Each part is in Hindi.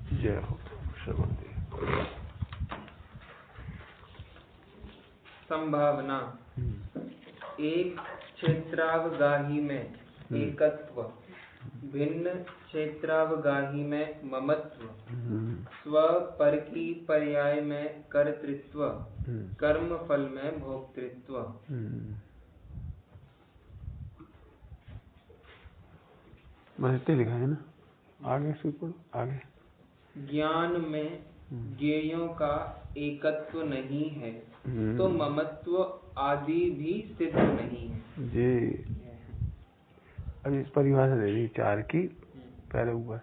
जय हो श्रवण देव। संभावना। एक क्षेत्रावगाही में एकत्व, भिन्न क्षेत्रावगाही में ममत्व, स्व पर की पर्याय में कर्तृत्व, कर्म फल में भोक्तृत्व। बस लिखा है ना, आगे से पढ़ो आगे। ज्ञान में ज्ञेयों का एकत्व नहीं है तो ममत्व आदि भी सिद्ध नहीं है। जी अब इस परिभाषा दे दी चार की, पहले ऊपर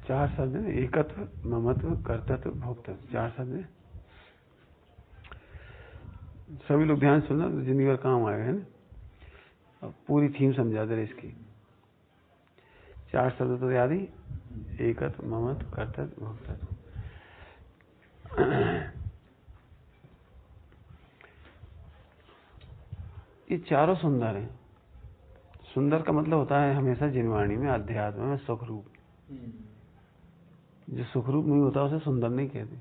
चार शब्द है, एकत्व, ममत्व, कर्तृत्व, भोक्तृत्व, चार शब्द है। सभी लोग ध्यान सुनना तो जिंदगी भर काम आएगा है ना। अब पूरी थीम समझा दे इसकी। चार शब्द तो याद ही, एकत्व, ममत्व, कर्तृत्व, भोक्तृत्व। ये चारों सुंदर हैं। सुंदर का मतलब होता है हमेशा जिनवाणी में, अध्यात्म में सुखरूप। जो सुखरूप नहीं होता उसे सुंदर नहीं कहते।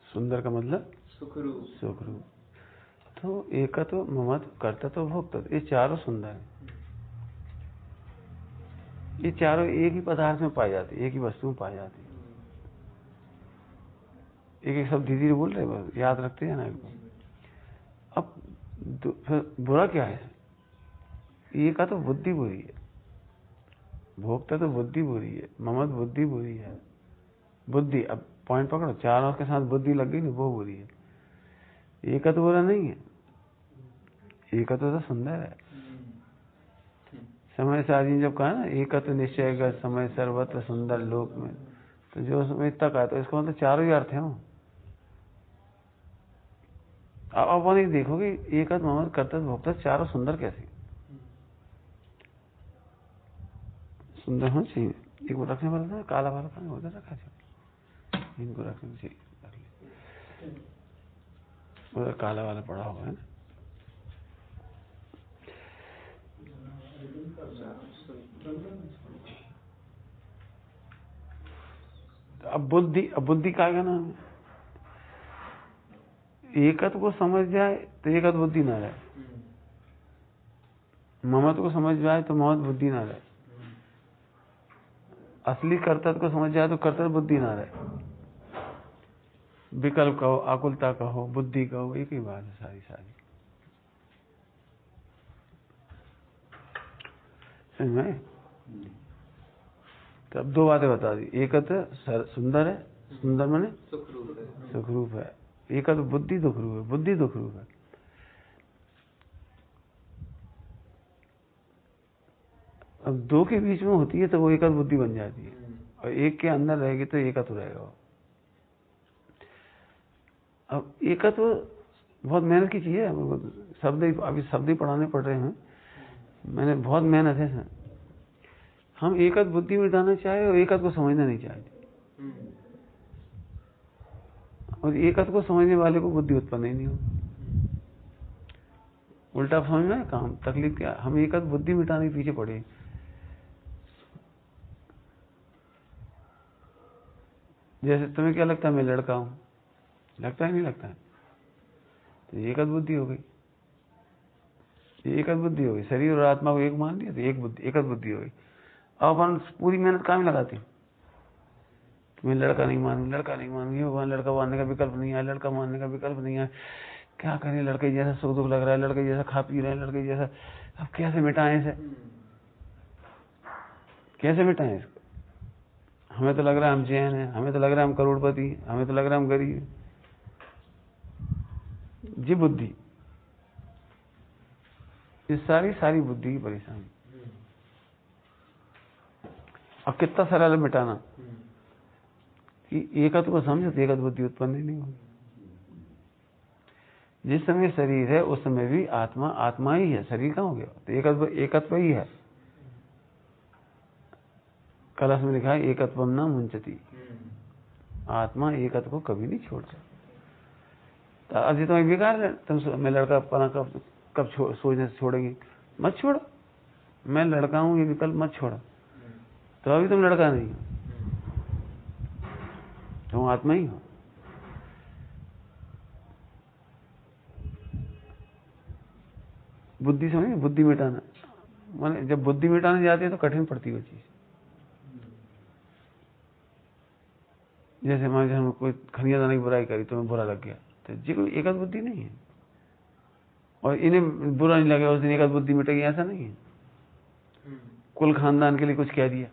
सुंदर का मतलब सुखरूप। सुखरूप। तो एकत्व, ममत्व, कर्तृत्व, भोक्तृत्व, ये चारों सुंदर हैं। ये चारों एक ही पदार्थ में पाई जाती, एक ही वस्तु में पाई जाती। एक एक शब्द धीरे धीरे बोल रहे हैं, याद रखते हैं ना इनको। अब बुरा क्या है? ये का तो बुद्धि बुरी है, भोक्ता तो बुद्धि बुरी है, ममत्व बुद्धि बुरी है। बुद्धि, अब पॉइंट पकड़ो, चारों के साथ बुद्धि लग गई ना, वो बुरी है। एक तो बुरा नहीं है, एक तो सुंदर है। समय सारी जब कहा ना, एक तो निश्चय का समय सर्वत्र सुंदर लोक में, तो जो उसमें इतना कहा तो इसका मतलब चारों ही अर्थ है। अब अपन ये देखोगे, एक ममत्व, कर्तव्य, भोक्ता, चारों सुंदर कैसे? सुंदर होना चाहिए। एक वो रखने वाला था, काला वाला था, उधर रखा था, इनको रखना चाहिए। उधर काला वाला पड़ा हुआ है ना। अब बुद्धि का क्या नाम है? एकत्व को समझ जाए तो एकत्व बुद्धि ना रहे, ममत्व को समझ जाए तो ममत्व बुद्धि ना रहे, असली कर्तव्य को समझ जाए तो कर्तव्य बुद्धि ना रहे। विकल्प कहो, आकुलता कहो, बुद्धि कहो, एक ही बात है सारी सारी। समझ में? तो अब दो बातें बता दी। एकत्व सुंदर है, सुंदर माने सुखरूप है। एकत्व बुद्धि दुखरूप है, बुद्धि दुखरूप है। अब दो के बीच में होती है तो वो एकत्व बुद्धि बन जाती है, और एक के अंदर रहेगी तो एकत्व रहेगा। अब एकत्व बहुत मेहनत की चीज है। अभी शब्द ही पढ़ाने पड़ रहे हैं, मैंने बहुत मेहनत है। हम एकत्व बुद्धि मिटाना चाहे और एकत्व को समझना नहीं चाहते, और एकत्व को समझने वाले को बुद्धि उत्पन्न ही नहीं होगी। उल्टा समझ में काम, तकलीफ क्या? हम एकत्व बुद्धि मिटाने के पीछे पड़े। जैसे तुम्हें क्या लगता है मैं लड़का हूं? लगता है नहीं लगता है? तो एकत्व बुद्धि हो गई, एकत्व बुद्धि हो गई। शरीर और आत्मा को एक मान लिया तो एकत्व बुद्धि हो गई। अब अपन पूरी मेहनत काम लगाते हैं, मैं लड़का नहीं मानू, लड़का नहीं मानू, ये भगवान लड़का मानने का विकल्प नहीं है, लड़का मानने का विकल्प नहीं है। क्या करें? लड़के जैसा सुख दुख लग रहा है, लड़के जैसा खा पी रहे हैं, लड़के जैसा। अब कैसे मिटाएं इसे? कैसे मिटाएं इसको? हमें तो लग रहा है हम जैन हैं, हमें तो लग रहा है हम करोड़पति, हमें तो लग रहा है हम गरीब। जी बुद्धि, ये सारी बुद्धि की परेशानी। अब कितना सरल है मिटाना कि एकत्व को समझो तो एकत्व बुद्धि उत्पन्न ही नहीं होगी। जिस समय शरीर है उस समय भी आत्मा ही है, शरीर कहाँ हो गया? तो एकत्व ही है। कलश में लिखा है एकत्वम न मुंचती, आत्मा एकत्व को कभी नहीं छोड़ता। तो अभी तुम्हें बेकार है, तुम मैं लड़का पना कब सोचने से छोड़ेंगे? मत छोड़ो, मैं लड़का हूं ये विकल्प मत छोड़, तो अभी तुम लड़का नहीं हो, तुम आत्मा ही हो। बुद्धि समझे, बुद्धि मिटाना माने जब बुद्धि मिटाने जाती है तो कठिन पड़ती है वो चीज। जैसे मान लीजिए हम कोई खनियादानी की बुराई करी तो मैं बुरा लग गया, तो जी कोई एकत बुद्धि नहीं है, और इन्हें बुरा नहीं लगेगा उस दिन एकत बुद्धि मिटेगी, ऐसा नहीं है। कुल खानदान के लिए कुछ कह दिया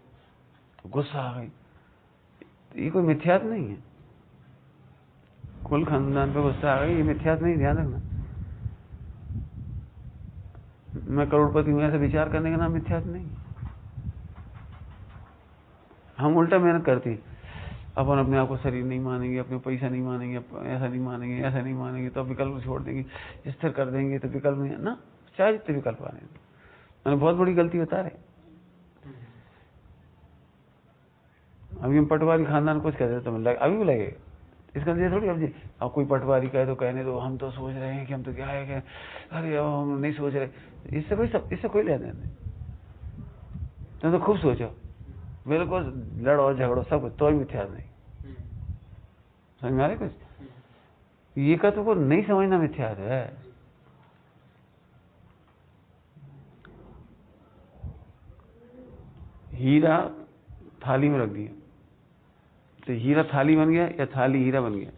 तो गुस्सा आ गई, तो ये कोई मिथ्यात नहीं है। कुल खानदान पे गुस्सा आ गई, ये मिथ्यात नहीं, ध्यान रखना। मैं करोड़पति हूं ऐसा विचार करने का नाम मिथ्यात नहीं। हम उल्टा मेहनत करते हैं, अपन अपने आप को शरीर नहीं मानेंगे, अपने पैसा नहीं मानेंगे, ऐसा नहीं मानेंगे, ऐसा नहीं मानेंगे, तो विकल्प छोड़ देंगे, स्थिर कर देंगे तो विकल्प नहीं है ना, चाहे जितने विकल्प आ रहे हैं। मैंने बहुत बड़ी गलती बता रहे। अभी हम पटवारी खानदान कुछ कहते तो अभी भी लगे इसका ये थोड़ी, अब कोई पटवारी कहे तो कहने दो, हम तो सोच रहे हैं कि हम तो क्या है कि अरे हम नहीं सोच रहे, इससे कोई लेना नहीं। तुम तो खूब सोचो, बिल्कुल लड़ो झगड़ो सब कुछ, तो भी मिथ्यात नहीं। समझ में आ रही कुछ? ये का तो को नहीं समझना मिथ्यात है। हीरा थाली में रख दिया तो हीरा थाली बन गया या थाली हीरा बन गया?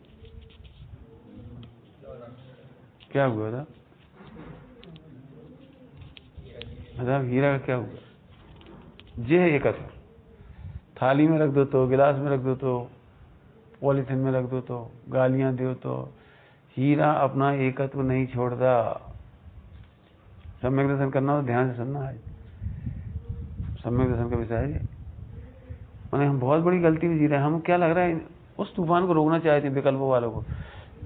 क्या हुआ था? मतलब हीरा का क्या हुआ? ये है एकत्व। थाली में रख दो तो, गिलास में रख दो तो, पॉलिथीन में रख दो तो, गालियां दो तो, हीरा अपना एकत्व नहीं छोड़ता। सम्यक दर्शन करना हो ध्यान से सुनना है, सम्यक दर्शन का विषय है। मैंने हम बहुत बड़ी गलती में जी रहे हैं। हम क्या लग रहा है उस तूफान को रोकना चाहते हैं विकल्पों वालों को,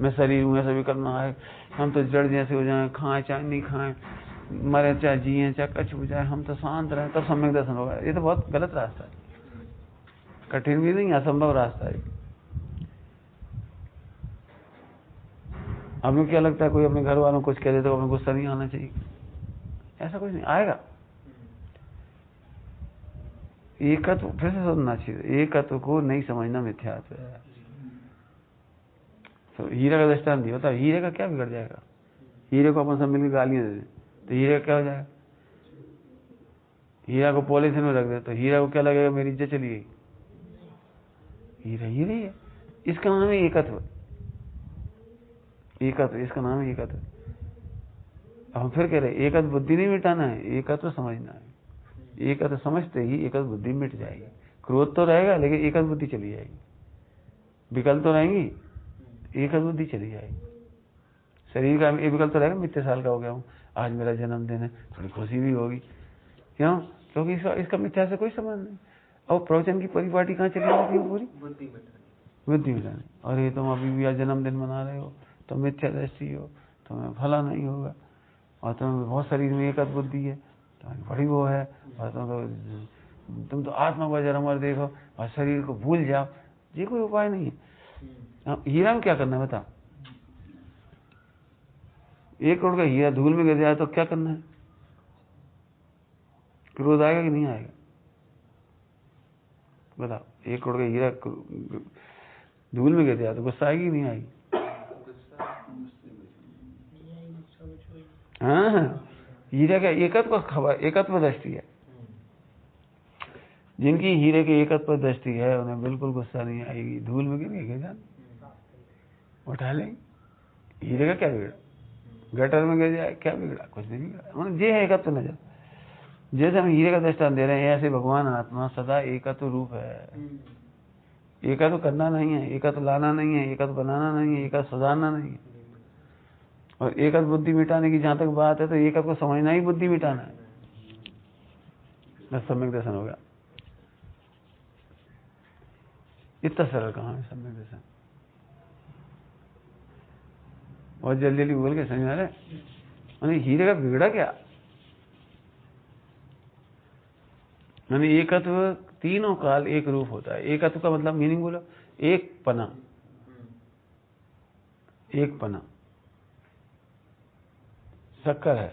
मैं शरीर हूं ऐसा भी करना है, हम तो जड़ जैसे हो जाएं, खाएं चाहे नहीं खाएं, मरे चाहे जिए चाहे कछ हो जाए, हम तो शांत रहे तब सम्यक दर्शन होगा। ये तो बहुत गलत रास्ता है, कठिन भी नहीं, असंभव रास्ता है। हमें क्या लगता है कोई अपने घर वालों को कुछ कह दे तो हमें गुस्सा नहीं आना चाहिए, ऐसा कुछ नहीं आएगा। एकत्व फिर से समझना चाहिए, एकत्व को नहीं समझना मिथ्यात्व है। तो हीरे का दृष्टांत दिया होता, हीरे का क्या बिगड़ जाएगा? हीरे को अपन सब मिलकर गालियां दे दें तो हीरे का क्या हो जाएगा? हीरा को पॉलिथीन में रख दे तो हीरा को क्या लगेगा, मेरी इज्जत चली गई। हीरा हीरा ही है, इसका नाम है एकत्व। एकत्व इसका नाम है एकत्व। अब हम फिर कह रहे एकत्व बुद्धि नहीं मिटाना है, एकत्व समझना है। एकत्व समझते ही एकत्व बुद्धि मिट जाएगी। क्रोध तो रहेगा लेकिन एकत्व बुद्धि चली जाएगी, विकल्प तो रहेंगी, एकत्व बुद्धि चली जाएगी। शरीर का एक विकल्प तो रहेगा, मैं इतने साल का हो गया हूँ, आज मेरा जन्मदिन है, थोड़ी खुशी भी होगी, क्यों? क्योंकि इसका मिथ्या से कोई संबंध नहीं। और प्रवचन की परिपाटी कहाँ चली जाती है? पूरी बुद्धि मिटाने। और ये तुम अभी भी आज जन्मदिन मना रहे हो, तुम मिथ्या दृष्टि हो, तुम्हें भला नहीं होगा, और तुम्हें बहुत शरीर में एकत्व बुद्धि है, तुम्हारी बड़ी वो है, और तुम तो आत्मा को जरा मर देखो और शरीर को भूल जाओ। ये कोई उपाय नहीं है। हीरा में क्या करना है बता? 1 करोड़ का हीरा धूल में गिर जाए तो क्या करना है? क्रोध आएगा कि नहीं आएगा? बताओ, 1 करोड़ का हीरा धूल में गिर जाए तो गुस्सा आएगी कि नहीं आएगी? हाँ, हीरे का एकत्व खबर, एकत्व दृष्टि है। जिनकी हीरे के एकत्व दृष्टि है उन्हें बिल्कुल गुस्सा नहीं आएगी। धूल में गिर जाए उठा लेंगे, हीरे का क्या बिगड़ा? गटर में गिर जाए क्या बिगड़ा? कुछ नहीं बिगड़ा। मतलब ये है एकत्व नजर। जैसे हम हीरे का दृष्टांत दे रहे हैं, ऐसे भगवान आत्मा सदा एकत्व रूप है। एकत्व करना नहीं है, एकत्व लाना नहीं है, एकत्व बनाना नहीं है, एकत्व सजाना नहीं है। और एकत्व बुद्धि मिटाने की जहां तक बात है तो एकत्व को समझना ही बुद्धि मिटाना है। बस सम्यक दर्शन होगा। इतना सरल कहां है सम्यक दर्शन? बहुत जल्दी जल्दी बोल के समझ आ रहे? मैंने हीरे का बिगड़ा क्या? मैंने एकत्व तीनों काल एक रूप होता है। एकत्व का मतलब मीनिंग बोलो, एक पना, एक पना। शक्कर है,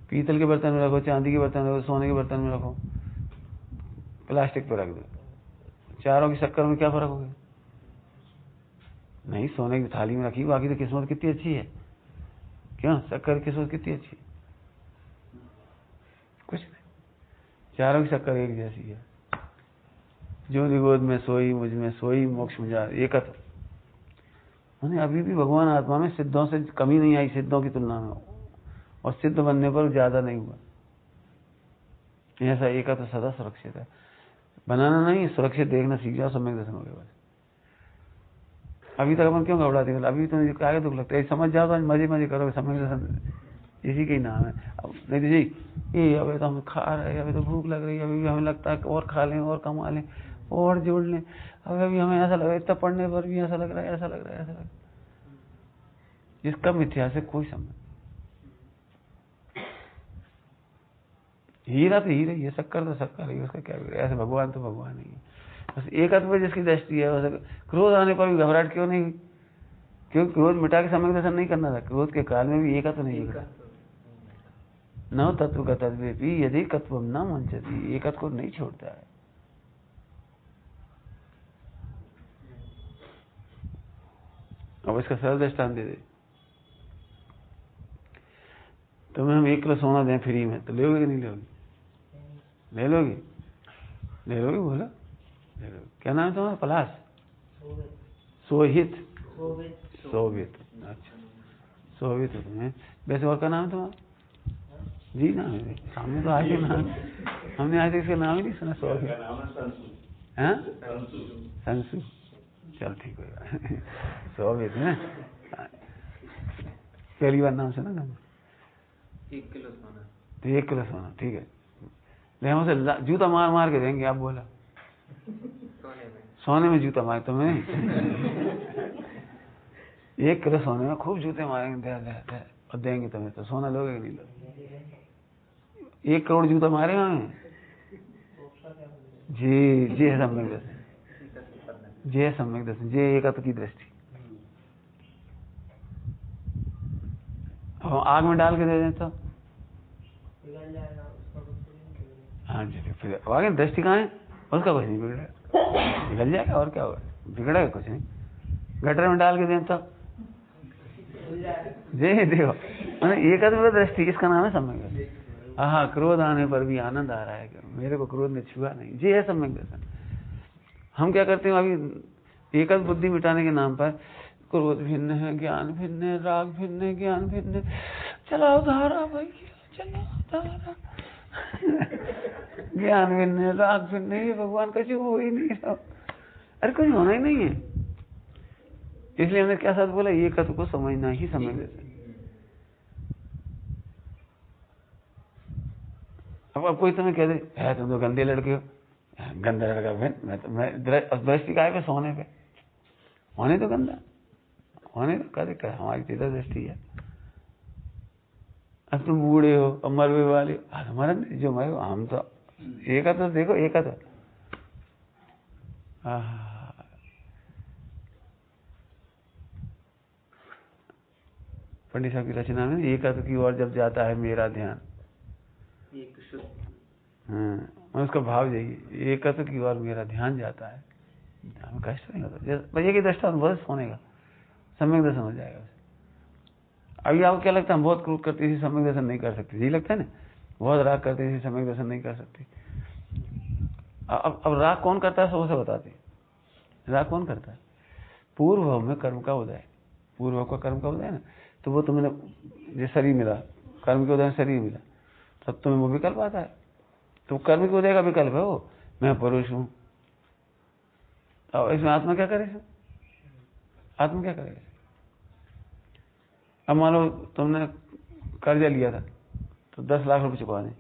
पीतल के बर्तन में रखो, चांदी के बर्तन में रखो, सोने के बर्तन में रखो, प्लास्टिक पे रख दो, चारों की शक्कर में क्या फर्क होगा? नहीं, सोने की थाली में रखी, बाकी तो किस्मत कितनी अच्छी है, क्यों? शक्कर की किस्मत कितनी अच्छी है, कुछ नहीं, चारों की शक्कर एक जैसी है। जो निगोद में सोई मुझ में सोई मोक्ष में जा, एकत्र। उन्हें अभी भी भगवान आत्मा में सिद्धों से कमी नहीं आई, सिद्धों की तुलना में, और सिद्ध बनने पर ज्यादा नहीं हुआ। ऐसा एकत्र सदा सुरक्षित है, बनाना नहीं, सुरक्षित देखना सीख जाओ, सम्यक दर्शन हो गया बस। अभी तक अपन क्यों घबराते हैं? अभी तो क्या दुख लगता है, समझ जाओ तो मजे मजे करोगे, सम्यक दर्शन इसी का ही नाम है। अब नहीं तो जी ये अभी तो हम खा रहे हैं, अभी तो भूख लग रही है, अभी भी हमें लगता है और खा लें और कमा लें और जोड़ लें, अभी हमें ऐसा लग रहा है, इतना पढ़ने पर भी ऐसा लग रहा है, ऐसा लग रहा है, ऐसा लग रहा है। इसका मिथ्या से कोई संबंध। हीरा तो हीरा ही है, शक्कर तो शक्कर ही, उसका क्या बिगड़ा? ऐसे भगवान तो भगवान ही है। बस एकत्व पे जिसकी दृष्टि है, वैसे क्रोध आने पर भी घबराहट क्यों नहीं? क्योंकि क्रोध मिटा के सम्यक दर्शन नहीं करना था, क्रोध के काल में भी एकत्व नहीं बिगड़ा। न तत्व का तत्व भी यदि कत्व न मंचती, एकत्व को नहीं छोड़ता है। अब इसका सरल दृष्टांत दे दे, तुम्हें हम 1 किलो सोना दें फ्री में, तो लोगे कि नहीं लोगे? ले लोगे? ले लोगे? बोला ले लोगे। क्या नाम है तुम्हारा? पलाश? सोहित? सोभित। अच्छा, सोभित हो तुम्हें। वैसे और का नाम है तुम्हारा? जी नाम है, सामने तो आज नाम, हमने आज इसका नाम ही नहीं सुना। सोभित, संसु, चल ठीक होगा। सोभित है, पहली बार नाम सुना ना। 1 किलो सोना, तो 1 किलो सोना, ठीक है। ले हम उसे जूता मार मार के देंगे। आप बोला सोने में जूता मारे तुम्हें? 1 किलो सोने में खूब जूते मारेंगे, दे दे दे, और देंगे तुम्हें, तो सोना लोगे कि नहीं लोगे? 1 करोड़ जूता मारे हमें। जी जी है सम्यक दर्शन, जी है सम्यक दर्शन, जी एकत्व की दृष्टि। अब आग में डाल के दे दें तो हाँ जी, फिर आगे दृष्टि कहाँ है? उसका कुछ नहीं बिगड़ेगा, निकल जाएगा, और क्या होगा? बिगड़ेगा कुछ नहीं। गटर में डाल के दें तो जी देखो, मैंने एकत्व दृष्टि, इसका नाम है सम्यक दर्शन। हाँ, क्रोध आने पर भी आनंद आ रहा है कि मेरे को क्रोध ने छुआ नहीं, जी है सम्यक दर्शन। हम क्या करते हैं अभी एकत्व बुद्धि मिटाने के नाम पर, क्रोध भिन्न है, ज्ञान भिन्न है, राग भिन्न है, ज्ञान भिन्न है, चलाओ धारा भाई, चलाओ धारा। ज्ञान भिन्न है, राग भिन्न है, ये भगवान का जो हो ही नहीं रहा। अरे कुछ होना ही नहीं है। इसलिए हमने क्या साथ बोला, ये एकत्व को समझना ही सम्यक दर्शन। अब कोई तुम्हें कह दे है तुम तो गंदे लड़के हो, गंदा लड़का, मैं दृष्टि का है पे सोने पे, होने तो गंदा, होने तो करे हमारी सीधा दृष्टि है। अब तुम बूढ़े हो, अब मरवे वाले, हमारा जो मरे हम तो एकत्व देखो, एकत्व। पंडित साहब की रचना में एकत्व की ओर जब जाता है मेरा ध्यान, हाँ, उसका भाव यही, एकत्व की ओर मेरा ध्यान जाता है, हमें कष्ट नहीं होता। भैया की दृष्टा बस होने का सम्यक दर्शन हो जाएगा। अभी आपको क्या लगता है हम बहुत क्रोध करते इसी सम्यक दर्शन नहीं कर सकते? यही लगता है ना, बहुत राग करते इसी सम्यक दर्शन नहीं कर सकते। अब राग कौन करता है, सबसे बताते हैं। राग कौन करता है? पूर्व भाव में कर्म का उदय, पूर्व भाव का कर्म का उदय है ना, तो वो तुम्हें जो शरीर मिला, कर्म के उदय में शरीर मिला, तब तुम्हें वो विकल्प आता है, तो कर्म के उदय का विकल्प है वो, मैं पुरुष हूं। और इसमें आत्मा क्या करेगा? आत्मा क्या करेगा? अब मान लो तुमने कर्जा लिया था तो 10 लाख रुपए चुकाने,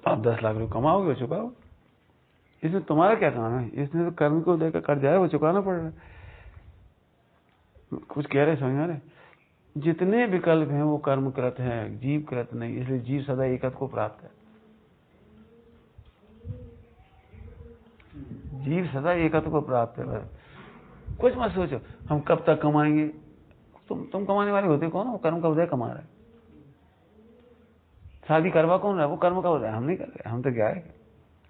आप 10 लाख रुपए कमाओगे, चुकाओ। इसमें तुम्हारा क्या काम है? इसमें तो कर्म को देकर कर्जा है, वो चुकाना पड़ रहा है। कुछ कह रहे, समझ रहे? जितने विकल्प हैं वो कर्मकृत है, जीव कृत नहीं, इसलिए जीव सदा एकत्व को प्राप्त है। जीव सदा एकत्व को प्राप्त है। कुछ मत सोचो हम कब तक कमाएंगे, तुम कमाने वाले होते कौन हो? कर्म का उदय कमा रहा है। शादी करवा कौन रहा है? वो कर्म का हो रहा है, हम नहीं कर रहे, हम तो ज्ञान,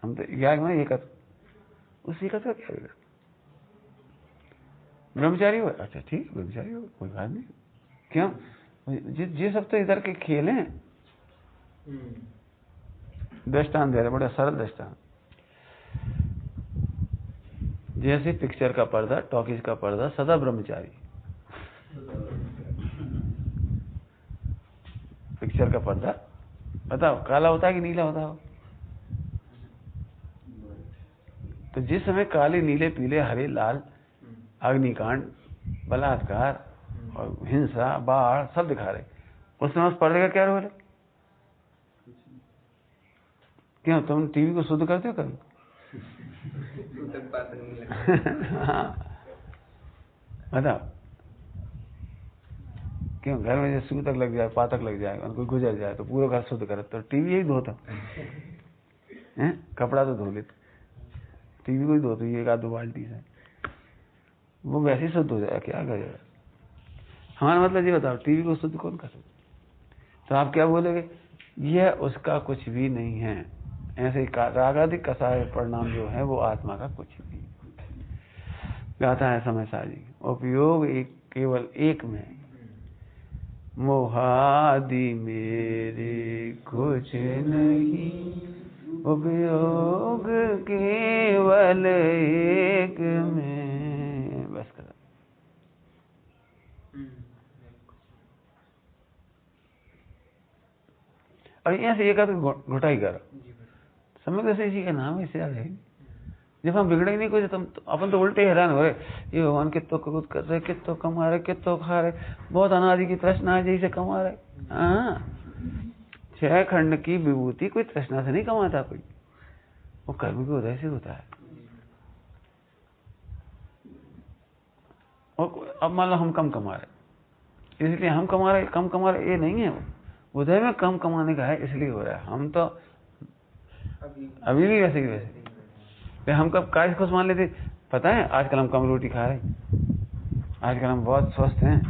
हम तो ज्ञान में एकत्व, उस एकत्व का क्या बिगड़ा? ब्रह्मचारी हो, अच्छा ठीक, ब्रह्मचारी हो, कोई बात नहीं। क्यों? ये सब तो इधर के खेल हैं। दृष्टांत दे रहे, बड़ा सरल दृष्टांत। जैसे पिक्चर का पर्दा, टॉकीज का पर्दा सदा ब्रह्मचारी, पिक्चर का पर्दा बताओ काला होता है कि नीला होता है? तो जिस समय काले, नीले, पीले, हरे, लाल, अग्निकांड, बलात्कार और हिंसा, बाढ़ सब दिखा रहे, उस समय उस पर्दे का क्या रोल है? क्यों तुम टीवी को शुद्ध करते हो कभी? हाँ बताओ, क्यों? घर में जैसे सूतक लग जाए, पातक लग जाए, कोई गुजर जाए तो पूरा घर शुद्ध करे, तो टीवी यही धोता है, कपड़ा तो धो लेते, टीवी को ही धोते एक आध दो बाल्टी से, वो वैसे ही शुद्ध हो जाएगा, क्या करेगा? हमारा मतलब ये बताओ, टीवी को शुद्ध कौन करे? तो आप क्या बोलोगे? यह उसका कुछ भी नहीं है, ऐसे ही रागादिक कसाय परिणाम जो है वो आत्मा का कुछ भी नहीं। गाता है समय साजी, उपयोग एक केवल एक में, मोहादि मेरे कुछ नहीं, उपयोग केवल एक में, बस कर। और यहाँ से एक घुटाई करो, समय से इसी का नाम है, इससे ज्यादा है। जब हम बिगड़े ही नहीं कुछ, तुम तो अपन तो उल्टे हैरान हो रहे, ये भगवान कितो कुछ कर रहे, कितो कमा रहे, कितो खा रहे, बहुत अनादि की तृष्णा है जैसे कमा रहे। हाँ, 6 खंड की विभूति कोई तृष्णा से नहीं कमाता, कोई वो कर्म के उदय से होता है। और अब मान लो हम कम कमा रहे, इसलिए हम कमा रहे, कम कमा रहे, ये नहीं है, वो उदय में कम कमाने का है इसलिए हो रहा है। हम तो अभी भी वैसे ही वैसे, हम कब काय खुश मान लेते? पता है आजकल हम कम रोटी खा रहे, आजकल हम बहुत स्वस्थ हैं,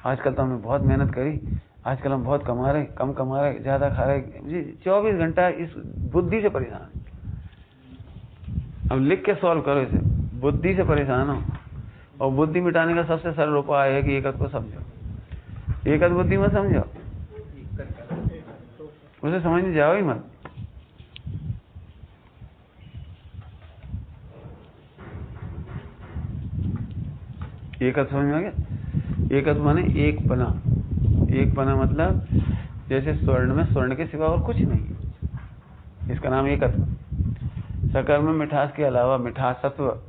आजकल तो हमने बहुत मेहनत करी, आजकल हम बहुत कमा रहे, कम कमा रहे, ज्यादा खा रहे, जी 24 घंटा इस बुद्धि से परेशान। अब लिख के सॉल्व करो इसे, बुद्धि से परेशान हो, और बुद्धि मिटाने का सबसे सरल उपाय है कि एकत्व को समझो, एकत्व बुद्धि में समझो, उसे समझने जाओ ही मत। एकत्व समझ में आ गया? एकत्व माने एक पना, एक पना मतलब जैसे स्वर्ण में स्वर्ण के सिवा और कुछ नहीं है, इसका नाम एकत्व। शक्कर में मिठास के अलावा मिठास तत्व,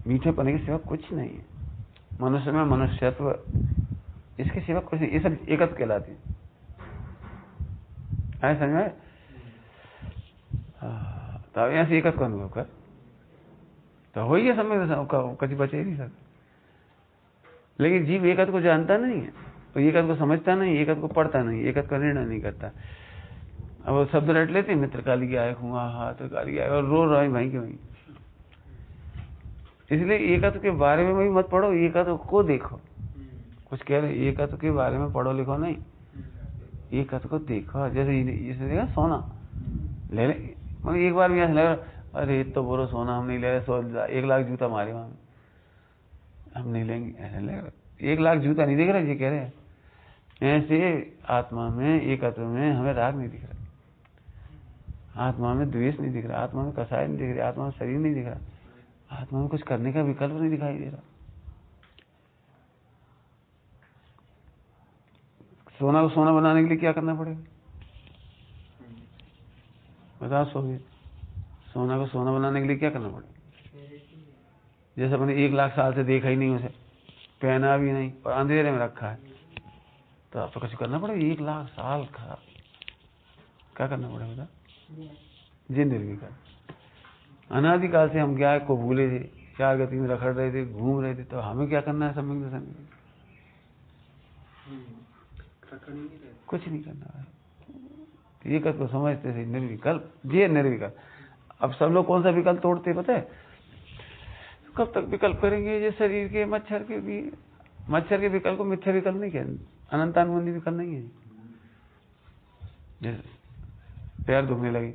मीठे पने के सिवा कुछ नहीं है। मनुष्य में मनुष्यत्व, इसके सिवा कुछ नहीं, ये सब एकत्व कहलाती है। आए समझ में? तो यहाँ से एकत्व का अनुभव कर, तो हो ही है समय कभी बचे ही नहीं सकते। लेकिन जीव एकत्व को जानता नहीं है, तो एकत्व को समझता नहीं, एकत्व को पढ़ता नहीं, एकत्व का निर्णय नहीं करता। अब वो शब्द रट लेते हैं, मित्र काली की आय हुआ, हाथ काली आय, और रो रहा भाई के वहीं। इसलिए एकत्व के बारे में भी मत पढ़ो, एकत्व को देखो। कुछ कह रहे एकत्व के बारे में पढ़ो लिखो नहीं, एकत्व को देखो। जैसे देखा सोना ले ले, मतलब एक बार भी ऐसा लगा अरे तो बोलो सोना हम नहीं ले रहे, 1 लाख जूता मारे वहां, हम नहीं लेंगे, ऐसा लगा 1 लाख जूता नहीं दिख रहा, ये कह रहे हैं। ऐसे आत्मा में, एकत्व में हमें राग नहीं दिख रहा, आत्मा में द्वेष नहीं दिख रहा, आत्मा में कसाय नहीं दिख रहा, आत्मा में शरीर नहीं दिख रहा, आत्मा में कुछ करने का विकल्प नहीं दिखाई दे रहा। सोना को सोना बनाने के लिए क्या करना पड़ेगा बताओ? सोना को सोना बनाने के लिए क्या करना पड़ेगा? जैसे अपने 1 लाख साल से देखा ही नहीं उसे, पहना भी नहीं और अंधेरे में रखा है, तो आपको कुछ करना पड़ेगा। 1 लाख साल का क्या करना पड़ेगा बता? जी निर्विकार। अनादिकाल से हम क्या को भूले थे, 4 गति में रखड़ रहे थे, घूम रहे थे, तो हमें क्या करना है? सम्यक दर्शन कुछ नहीं करना है। एकत्व को समझते थे, निर्विकल्प, ये निर्विकल्प। अब सब लोग कौन सा विकल्प तोड़ते पता है? कब तक विकल्प करेंगे? ये शरीर के, मच्छर के भी, मच्छर के विकल्प को मिथ्या विकल्प नहीं कहते, अनंतानुबंधी विकल्प नहीं है। जैसे पैर दुखने लगे,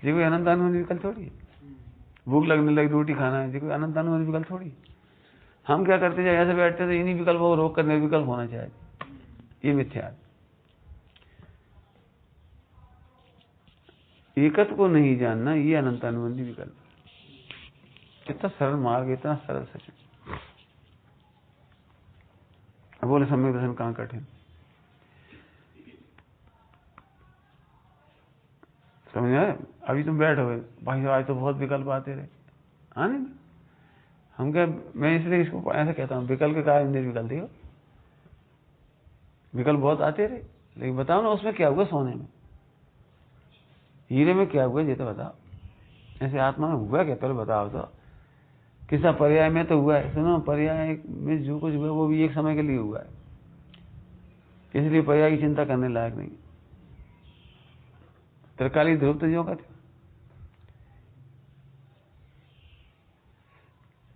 ये कोई अनंत अनुभव विकल्प थोड़ी है। भूख लगने लगी, रोटी खाना है, ये कोई अनंत अनुभव विकल्प थोड़ी है। हम क्या करते हैं, ऐसे बैठते तो इन्हीं विकल्पों को रोक कर निर्विकल्प होना चाहिए। ये मिथ्या है। एकत्व को नहीं जानना, ये अनंत अनुबंधी विकल्प। इतना सरल मार्ग, इतना सरल सच। अब बोले सम्यक दर्शन कहाँ कठिन। समझ आए? अभी तुम बैठो भाई, आज तो बहुत विकल्प आते रहे। हाँ नहीं, हम क्या, मैं इसलिए इसको ऐसा कहता हूँ, विकल्प के कारण निर्विकल्प। देखो विकल्प बहुत आते रहे, लेकिन बताओ ना उसमें क्या हुआ? सोने में, हीरे में क्या हुआ? ये तो बताओ। ऐसे आत्मा में हुआ क्या? पहले बताओ तो। किसा पर्याय में तो हुआ है। सुनो, पर्याय में जो कुछ हुआ वो भी एक समय के लिए हुआ है, इसलिए पर्याय की चिंता करने लायक नहीं। त्रिकाली ध्रुव तो जो का था,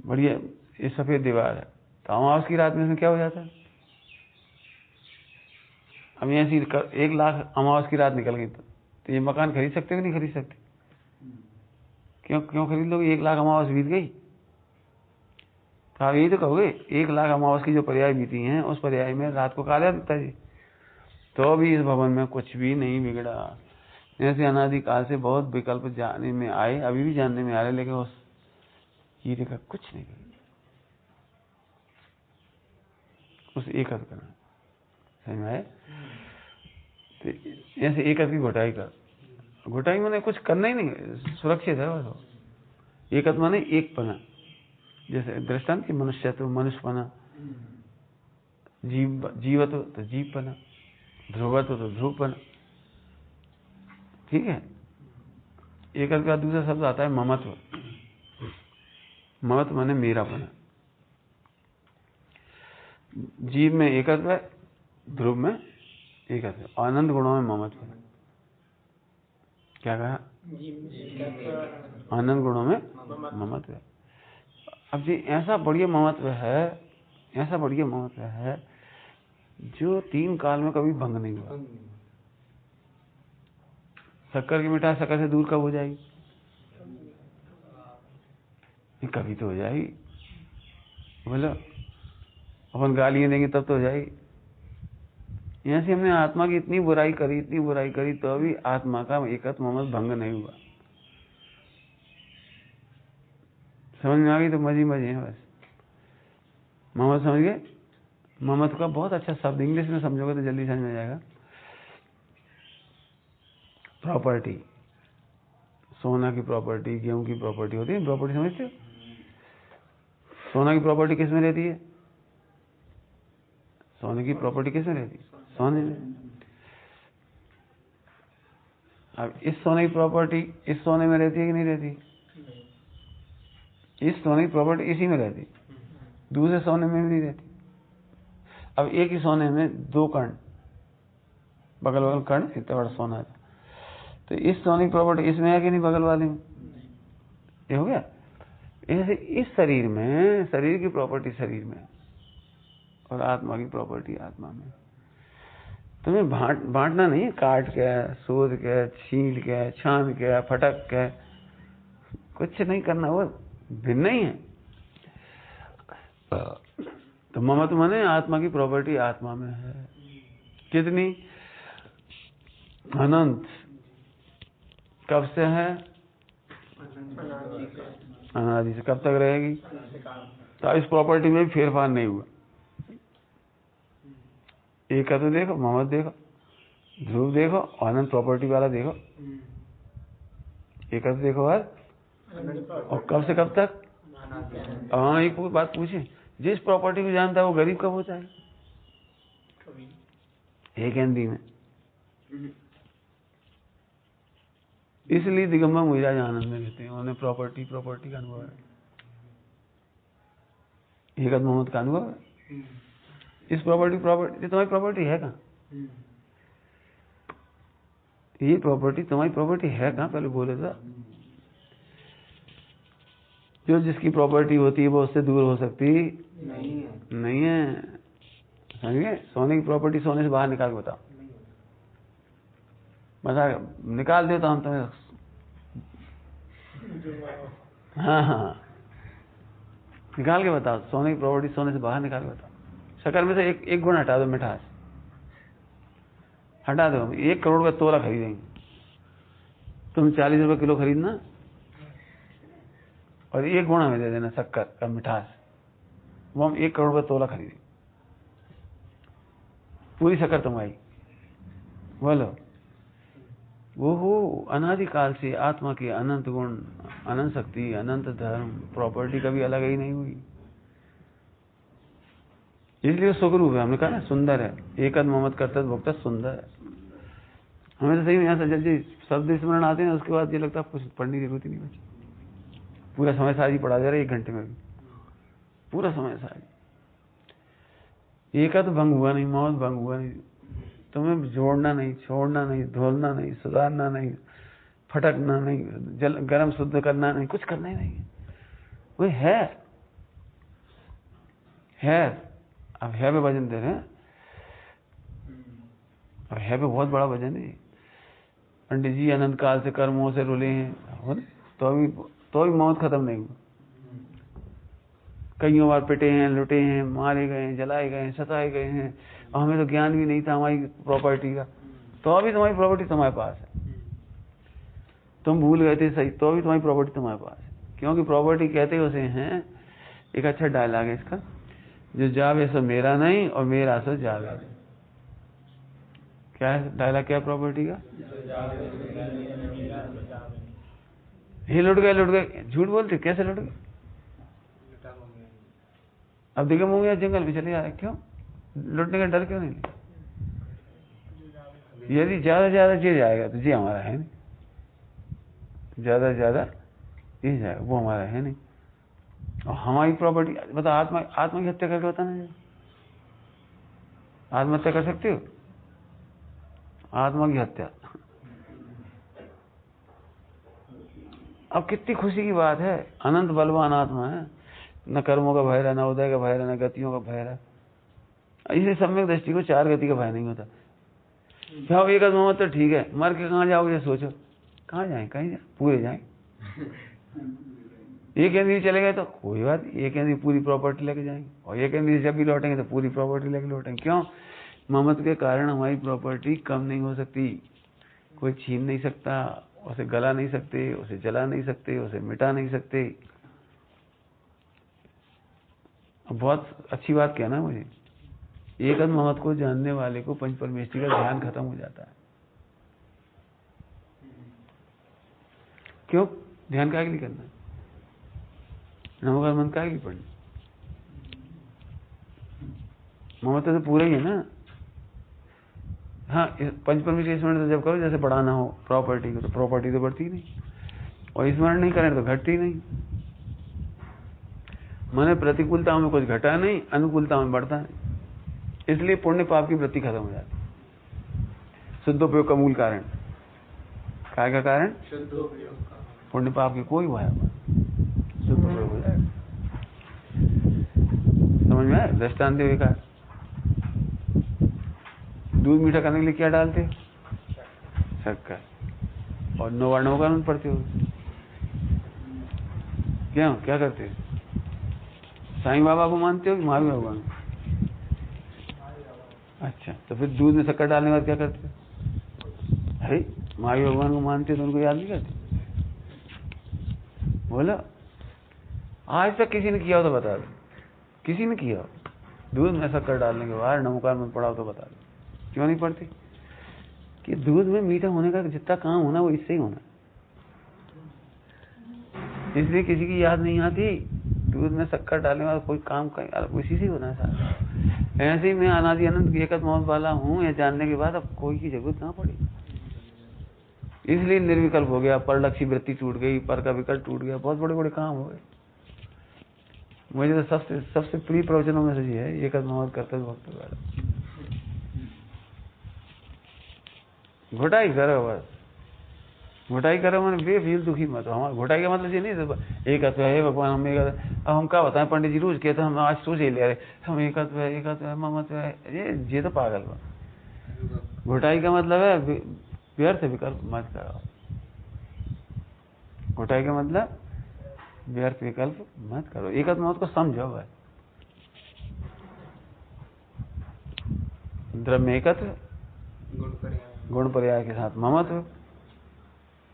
बढ़िया। ये सफेद दीवार है, तो अमावस की रात में इसमें क्या हो जाता है? अब ऐसी 1 लाख अमावस की रात निकल गई तो ये मकान खरीद सकते कि नहीं खरीद सकते? क्यों खरीद लोगे? 1 लाख अमावस बीत गई, तो आप यही तो कहोगे 1 लाख अमावस की जो पर्याय बीती हैं, उस पर्याय में रात को काला दिखता है, तो भी इस भवन में कुछ भी नहीं बिगड़ा। ऐसे अनादिकाल से बहुत विकल्प जानने में आए, अभी भी जानने में आ रहे, लेकिन उस हीरे का कुछ नहीं बिगड़ा। उस एकत्व करना, समझ में आए? तो ऐसे एकत्व की घुटाई कर, घुटाई मैंने कुछ करना ही नहीं, सुरक्षित है बस। एकत्व माने एक पना, जैसे दृष्टांत की मनुष्यत्व मनुष्यपना, जीवत्व तो जीवपना, ध्रुवत्व तो ध्रुवपना। ठीक है। एकत्व का दूसरा शब्द आता है ममत्व। ममत्व माने मेरापना। जीव में एकत्व है, ध्रुव में एकत्व, आनंद गुणों में ममत्व है। क्या कहा? आनंद गुणों में ममत्व है। अब जी ऐसा बढ़िया ममत्व है, ऐसा बढ़िया ममत्व है जो 3 काल में कभी भंग नहीं हुआ। शक्कर की मिठास शक्कर से दूर कब हो जाएगी? कभी तो हो जाएगी। बोलो, अपन गालियां देंगे तब तो हो जाएगी। ऐसे हमने आत्मा की इतनी बुराई करी, इतनी बुराई करी, तो अभी आत्मा का एकत्व ममत्व भंग नहीं हुआ। समझ में आ गई तो मजे मजे हैं बस। ममत्व समझ गए? ममत्व का बहुत अच्छा शब्द इंग्लिश में समझोगे तो जल्दी समझ में आ जाएगा। प्रॉपर्टी, सोना की प्रॉपर्टी, गेहूं की प्रॉपर्टी होती है। प्रॉपर्टी समझते हो? सोना की प्रॉपर्टी किस में रहती है? सोने की प्रॉपर्टी किस में रहती है? सोने में। अब इस सोने की प्रॉपर्टी इस सोने में रहती है कि नहीं रहती? इस सोने की प्रॉपर्टी इसी में रहती, दूसरे सोने में भी नहीं रहती। अब एक ही सोने में 2 कण, बगल बगल कण, इतना बड़ा सोना है, तो इस सोने की प्रॉपर्टी इसमें है कि नहीं? बगल वाले में। ये हो गया। ऐसे इस शरीर में, शरीर की प्रॉपर्टी शरीर में और आत्मा की प्रॉपर्टी आत्मा में। तुम्हें बांटना नहीं है, काट के, सोध के, छील के, छान के, फटक के, कुछ नहीं करना, वो भिन्न ही है। तो ममत्व माने आत्मा की प्रॉपर्टी आत्मा में है। कितनी? अनंत। कब से है? अनादि से। कब तक रहेगी? तो इस प्रॉपर्टी में भी फेरफार नहीं हुआ। एक का तो देखो, ममत्व देखो, ध्रुव देखो, अनंत प्रॉपर्टी वाला देखो। एक तो देखो और कब से कब तक? हाँ, एक बात पूछे, जिस प्रॉपर्टी को जानता है वो गरीब कब होता है? एक हिंदी में। इसलिए दिगंबर मुहिराज आनंद में रहते हैं, उन्हें प्रॉपर्टी का अनुभव है, एक मोहम्मद का अनुभव है। इस प्रॉपर्टी तुम्हारी प्रॉपर्टी है कहाँ? ये प्रॉपर्टी तुम्हारी प्रॉपर्टी है कहाँ? पहले बोले था। जो जिसकी प्रॉपर्टी होती है वो उससे दूर हो सकती नहीं है। समझिए? सोने की प्रॉपर्टी सोने से बाहर निकाल के बताओ। मजाक निकाल दे तो हम तुम्हें, हाँ निकाल के बताओ, सोने की प्रॉपर्टी सोने से बाहर निकाल के बताओ। शक्कर में से एक गुण हटा दो, मिठास हटा दो। 1 करोड़ का तोला खरीदेंगे, तुम 40 रुपए किलो खरीदना और 1 गुण हमें दे देना शक्कर का, मिठास, वो हम 1 करोड़ का तोला खरीदेंगे, पूरी शक्कर तुम्हारी। बोलो। वो हो अनादिकाल से आत्मा के अनंत गुण, अनंत शक्ति, अनंत धर्म, प्रॉपर्टी कभी अलग ही नहीं हुई, इसलिए सुखरूप है। हमने कहा ना सुंदर है, एकद ममत कर्तव्य भोक्ता सुंदर है। हमें तो सही में यहाँ से जल्दी शब्द स्मरण आते हैं, उसके बाद ये लगता है कुछ पढ़ने की जरूरत ही नहीं बची, पूरा समय सारी पढ़ा जा रहा है 1 घंटे में भी, पूरा समय सारी। एकद भंग हुआ नहीं, मौत भंग हुआ नहीं, तुम्हें जोड़ना नहीं, छोड़ना नहीं, धोलना नहीं, सुधारना नहीं, फटकना नहीं, जल गर्म शुद्ध करना नहीं, कुछ करना ही नहीं। वो है। अब है पे भजन दे रहे हैं, अब है पे बहुत बड़ा भजन है। पंडित जी अनंत काल से कर्मों से रुले हैं, तो भी मौत खत्म नहीं हुई। कईयों बार पिटे हैं, लुटे हैं, मारे गए हैं, जलाए गए हैं, सताए गए हैं, और हमें तो ज्ञान भी नहीं था हमारी प्रॉपर्टी का, तो अभी तुम्हारी प्रॉपर्टी तुम्हारे पास है। तुम भूल गए थे सही, तो अभी तुम्हारी प्रॉपर्टी तुम्हारे पास है, क्योंकि प्रॉपर्टी कहते उसे हैं। एक अच्छा डायलॉग है इसका, जो जावे सो मेरा नहीं और मेरा सो जावे। क्या है डायलॉग, क्या प्रॉपर्टी का? ये लुट गए, झूठ बोलते, कैसे लुट गए? अब दिगम हो गया, जंगल में चले जा रहे, क्यों? लुटने का डर क्यों नहीं? यदि ज्यादा ज्यादा ये जाएगा तो ये हमारा है नहीं, ज्यादा ज्यादा ये जाएगा, वो हमारा है नहीं। और हमारी प्रॉपर्टी बता, आत्मा की हत्या करके बताना है, आत्महत्या कर सकते हो? आत्मा की हत्या। अब कितनी खुशी की बात है, अनंत बलवान आत्मा है, न कर्मों का भय रहा, न उदय का भय रहा, न गतियों का भय रहा। इसे सम्यक दृष्टि को 4 गति का भय नहीं होता। जाओ एक आत्मा तो ठीक है, मर के कहाँ जाओगे सोचो, कहाँ जाए? कहीं जाए, पूरे जाए। एक इंद्रिय चले गए तो कोई बात, एक इंद्रिय पूरी प्रॉपर्टी लेके जाएंगे, और एक इंद्रिय जब भी लौटेंगे तो पूरी प्रॉपर्टी लेके लौटेंगे। क्यों? ममत्व के कारण हमारी प्रॉपर्टी कम नहीं हो सकती, कोई छीन नहीं सकता, उसे गला नहीं सकते, उसे जला नहीं सकते, उसे मिटा नहीं सकते। बहुत अच्छी बात कहना मुझे, एकद ममत्व को जानने वाले को पंच परमेष्टि का ध्यान खत्म हो जाता है। क्यों? ध्यान क्या के लिए करना है? नमोकार मंत्र क्या के लिए पढ़ना? ममत्व तो पूरा ही है ना। हाँ, पंच परमेष्टि स्मरण जब करो जैसे बढ़ाना हो प्रॉपर्टी को, तो प्रॉपर्टी तो बढ़ती नहीं, और स्मरण नहीं करें तो घटती नहीं। मैंने प्रतिकूलता में कुछ घटा नहीं, अनुकूलता में बढ़ता नहीं, इसलिए पुण्य पाप की वृत्ति खत्म हो जाती। शुद्धोपयोग का मूल कारण क्या का कारण? पुण्य पाप की कोई भय नहीं, शुद्धोपयोग हो जाएगा। समझ में आया? दृष्टांत विकार, दूध मीठा करने के लिए क्या डालते? शक्कर, और नौवर्णों का पढ़ते हो क्या करते हो? साईं बाबा को मानते हो कि महावीर भगवान? अच्छा, तो फिर दूध में शक्कर डालने के बाद क्या करते हो? है महावीर भगवान को मानते हो तो उनको याद नहीं करते? बोला, आज तक किसी ने किया हो तो बता दो, किसी ने किया हो? दूध में शक्कर डालने के बाद नमोकार में पढ़ाओ तो बता दो। क्यों नहीं पढ़ते? कि दूध में मीठा होने का जितना काम होना वो इससे ही होना, इसलिए किसी की याद नहीं आती। दूध में शक्कर डालने वाला कोई काम इसी से होना है सारा। ऐसे ही मैं अनादि अनंत एकत मौत वाला हूँ, यह जानने के बाद अब कोई की जरूरत कहाँ पड़ी। इसलिए निर्विकल्प हो गया, परलक्षी वृत्ति टूट गई, पर का विकल्प टूट गया, बहुत बड़े बड़े काम हो गए। मुझे तो सबसे प्रिय प्रवचनों में से ये है, एकत मौत कर्तव्य भक्त वाला। घुटाई करो बस, घुटाई करो मैंने बेफिल दुखी मत हो। हमारा घुटाई का मतलब ये नहीं एक है भगवान, हम एक। अब हम क्या बताएं, पंडित जी रोज कहते हम आज सोच ही ले रहे हम एकत्व है ममत्व है, ये तो पागल बा। घुटाई का मतलब है व्यर्थ विकल्प मत करो। घुटाई का मतलब व्यर्थ विकल्प मत करो, एकत्व मत को समझो भाई। द्रव्य एकत्व, गुण पर्याय के साथ ममत्व।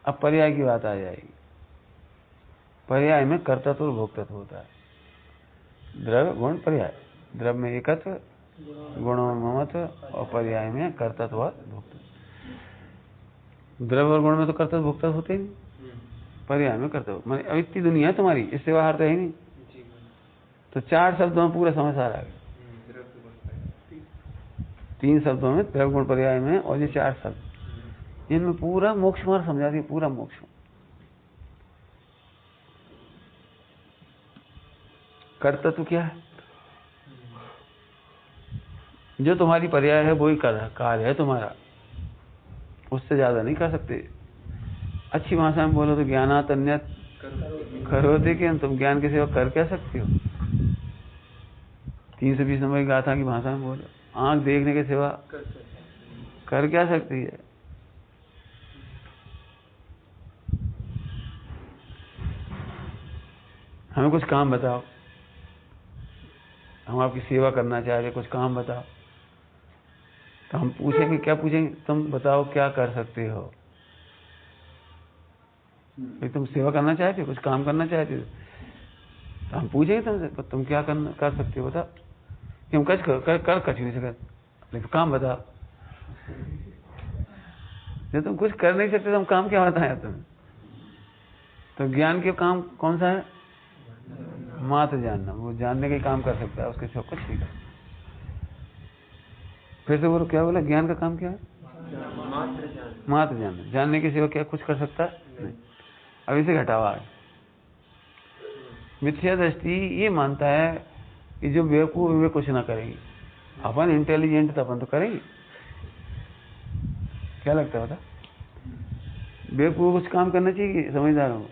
अब पर्याय की बात आ जाएगी। पर्याय में कर्तत्व और भोक्तत्व होता है। द्रव्य गुण पर्याय, द्रव्य में एकत्व, गुणों में ममत्व, और पर्याय में कर्तत्व और भोक्तत्व। द्रव्य और गुण में तो कर्तव्य भोक्तत्व होते ही नहीं, पर्याय में कर्तव्य। मतलब अब इतनी दुनिया है तुम्हारी, इससे बाहर तो है नहीं। तो 4 शब्दों में पूरा समाचार आ गया। 3 शब्दों में द्रव्य गुण पर्याय में, और ये 4 शब्द, इनमें पूरा मोक्ष मार्ग समझा दिया, पूरा मोक्ष। कर्तव्य क्या है? जो तुम्हारी पर्याय है वही कार्य है तुम्हारा, उससे ज्यादा नहीं कर सकते। अच्छी भाषा में बोलो तो ज्ञानात् अन्यत् करोति, कि तुम ज्ञान की सेवा कर क्या सकते हो? 320 नंबर की गाथा की भाषा में बोलो, आंख देखने की सेवा कर क्या सकती है? हमें कुछ काम बताओ, हम आपकी सेवा करना चाह रहे, कुछ काम बताओ। तो हम पूछेंगे, क्या पूछेंगे? तुम बताओ क्या कर सकते हो। भाई तुम सेवा करना चाहते हो, कुछ काम करना चाहते हो, तो हम पूछेंगे तुमसे तुम क्या कर सकते हो, बताओ। कि हम कच नहीं सकते, लेकिन काम बताओ। जब तुम कुछ कर नहीं सकते तो हम काम क्या बताएं तुम्हें? तो ज्ञान के काम कौन सा है? मात्र जानना। वो जानने का काम कर सकता है, उसके सिवा कुछ नहीं कर। फिर से बोलो, क्या बोला? ज्ञान का काम क्या है? मात्र जानना। जानने के सिवा क्या कुछ कर सकता है? नहीं। अब इसे घटावा है। मिथ्या दृष्टि ये मानता है कि जो बेवकूफ वे कुछ ना करेंगे, अपन इंटेलिजेंट तो अपन तो करेंगे। क्या लगता है बता? बेवकूफ कुछ काम करना चाहिए समझदारों को?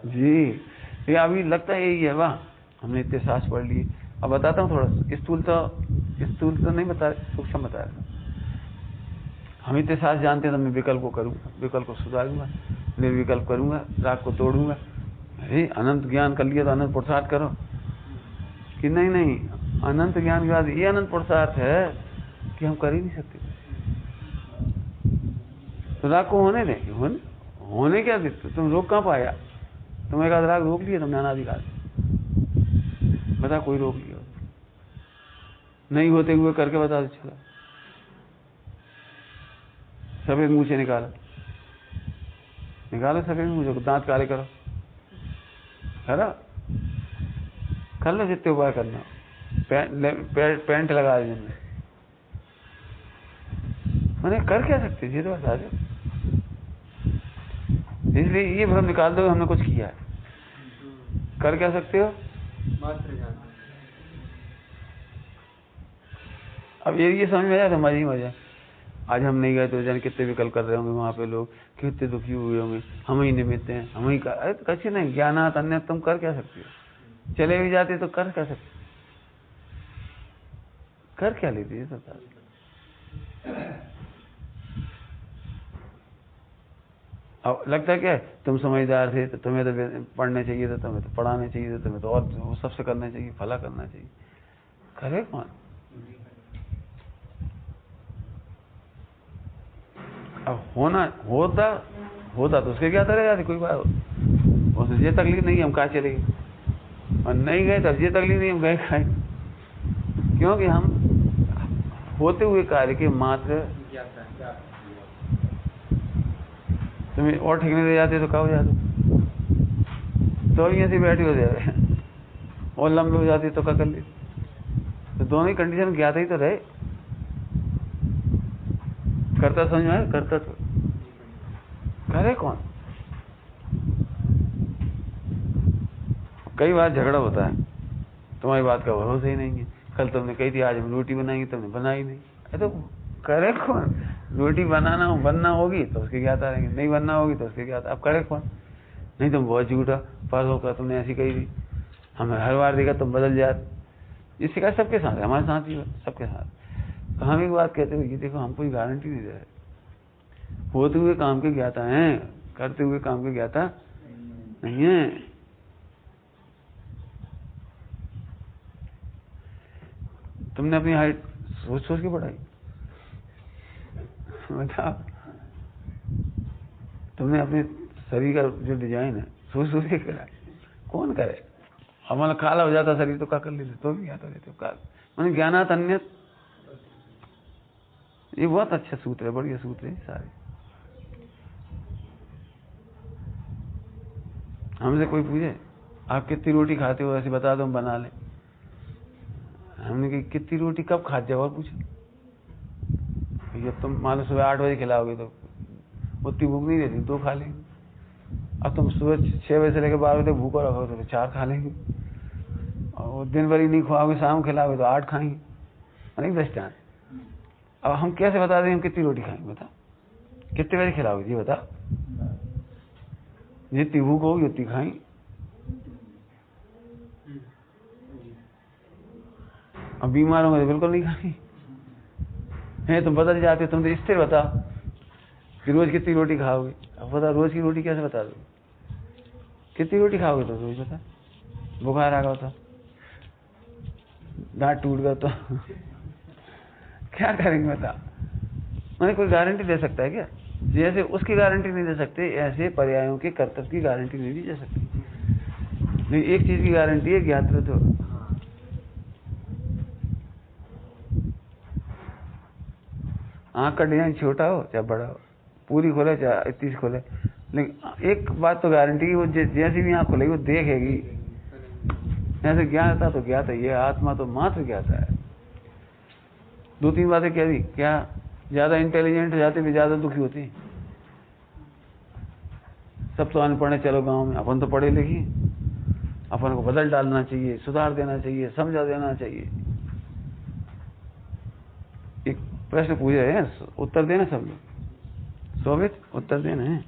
जी, ये अभी लगता है यही है। वाह, हमने इतने शास्त्र पढ़ लिए। अब बताता हूँ थोड़ा स्थूल तो नहीं बता, सूक्ष्म बताया। हम इतने शास्त्र जानते हैं तो मैं विकल्प को करूंगा, विकल्प को सुधारूंगा, निर्विकल्प करूंगा, राग को तोड़ूंगा। अरे अनंत ज्ञान कर लिया तो अनंत पुरुषार्थ करो कि नहीं, अनंत ज्ञान के बाद ये अनंत पुरुषार्थ है कि हम कर ही नहीं सकते। तो राग को होने दे, होने क्या देते? तुम रोक कहाँ पाया? तुम एक आध राग रोक लिया तुमने अनाधिकार, बता कोई रोक लिया? नहीं होते हुए करके बता दो। चला सफेद मुंह से निकालो सफेद मुंह से, दांत काले करो, है कर लो जितने उपाय करना। पैंट लगा दी मैंने, कर क्या सकते? ये तो बता दो। इसलिए ये भ्रम निकाल दो हमने कुछ किया है। कर क्या सकते हो? अब ये समझ में आया तो मजा ही मजा। आज हम नहीं गए तो जाने कितने विकल्प कर रहे होंगे वहां पे, लोग कितने दुखी हुए होंगे, हम ही निमित्त हैं, हम ही। अरे कच्चे नहीं, ज्ञानात् अन्यत् तुम कर क्या सकते हो? चले भी जाते तो कर क्या सकते? कर क्या लेती है बता? अब लगता है क्या है? तुम समझदार थे तो तुम्हें तो पढ़ने चाहिए था, तुम्हें तो पढ़ाने चाहिए था, तुम्हें तो और सबसे करना चाहिए, भला करना चाहिए। करे कौन? अब होता तो उसके क्या तरह जाती कोई बात? उससे ये तकलीफ नहीं हम कहा चले गए, और नहीं गए तब ये तकलीफ नहीं हम गए खाए। क्योंकि हम होते हुए कार्य के मात्र तुम्हें और ठिकने दे जाते तो क्या हो जाते? तो ऐसे बैठे हो जाए और लंबे हो जाते तो क्या कर ले? तो दोनों ही कंडीशन ज्ञात ही तो रहे। करता समझ में? करता तो करे कौन? कई बार झगड़ा होता है, तुम्हारी बात का भरोसा ही नहीं है। कल तुमने कही थी आज हम रोटी बनाएंगे, तुमने बनाई नहीं। तो करे कौन? रोटी बनना होगी तो उसके ज्ञात रहेंगे, नहीं बनना होगी तो उसके ज्ञात। अब करे कौन? नहीं तुम बहुत झूठा, परसों का तुमने ऐसी कही थी, हमें हर बार देखा तुम बदल जाते। ये शिकायत सबके साथ है, हमारे साथ ही सबके साथ। हम एक बात कहते हैं, ये देखो हम कोई गारंटी नहीं दे रहे, होते हुए काम के ज्ञाता हैं, करते हुए काम के ज्ञाता नहीं है। तुमने अपनी हाइट सोच सोच के बढ़ाई, बताओ। तुमने अपने शरीर का जो डिजाइन है सोच सोच के करा, कौन करे? हमारा काला हो जाता शरीर तो क्या कर लेते, तो भी क्या कर लेते काल। मैंने ज्ञानात अन्यत, ये बहुत अच्छा सूत्र है, बढ़िया सूत्र है सारे। हमसे कोई पूछे आप कितनी रोटी खाते हो, ऐसे बता दो हम बना ले। हमने कही कितनी रोटी कब खाते हो, और पूछे ये तुम मान लो सुबह 8 बजे खिलाओगे तो उतनी भूख नहीं रहती, 2 खा लेंगे। अब तुम सुबह 6 बजे से लेकर 12 बजे तक भूखा रखोगे तो 4 खा लेंगे, और दिन भर ही नहीं खुआओगे, शाम खिलाओगे तो 8 खाएंगे, अनेक दृष्टांत। अब हम कैसे बता दें हम कितनी रोटी खाएंगे? बता कितने बजे खिलाओगे जी, बता। जितनी भूख होगी उतनी खाएंगे। अब बीमार होंगे तो बिल्कुल नहीं खाएंगे। है तुम बदल जाते हो, तुम तो स्थिर बता कि रोज कितनी रोटी खाओगे। अब बता रोज की रोटी कैसे बता दो, कितनी रोटी खाओगे तो रोज बता। बुखार आ गया तो, दांत टूट गया तो क्या करेंगे बता। मैंने कोई गारंटी दे सकता है क्या? जैसे उसकी गारंटी नहीं दे सकते, ऐसे पर्यायों के कर्तव्य की गारंटी नहीं दी जा सकती। लेकिन एक चीज की गारंटी है, ज्ञातृत्व। आंख का डिजाइन छोटा हो चाहे बड़ा हो, पूरी खोले चाहे इतनी खोले, लेकिन एक बात तो गारंटी, वो जैसी भी आंख खुलेगी वो देखेगी। ऐसे ज्ञाता तो ज्ञाता, ये आत्मा तो मात्र ज्ञाता है। 2-3 बातें कह दी, क्या ज्यादा इंटेलिजेंट हो जाते भी ज्यादा दुखी होती। सब तो अनपढ़ है, चलो गांव में, अपन तो पढ़े लिखे, अपन को बदल डालना चाहिए, सुधार देना चाहिए, समझा देना चाहिए। एक प्रश्न पूछ रहे हैं, उत्तर देना सब लोग, शोभित उत्तर देना है।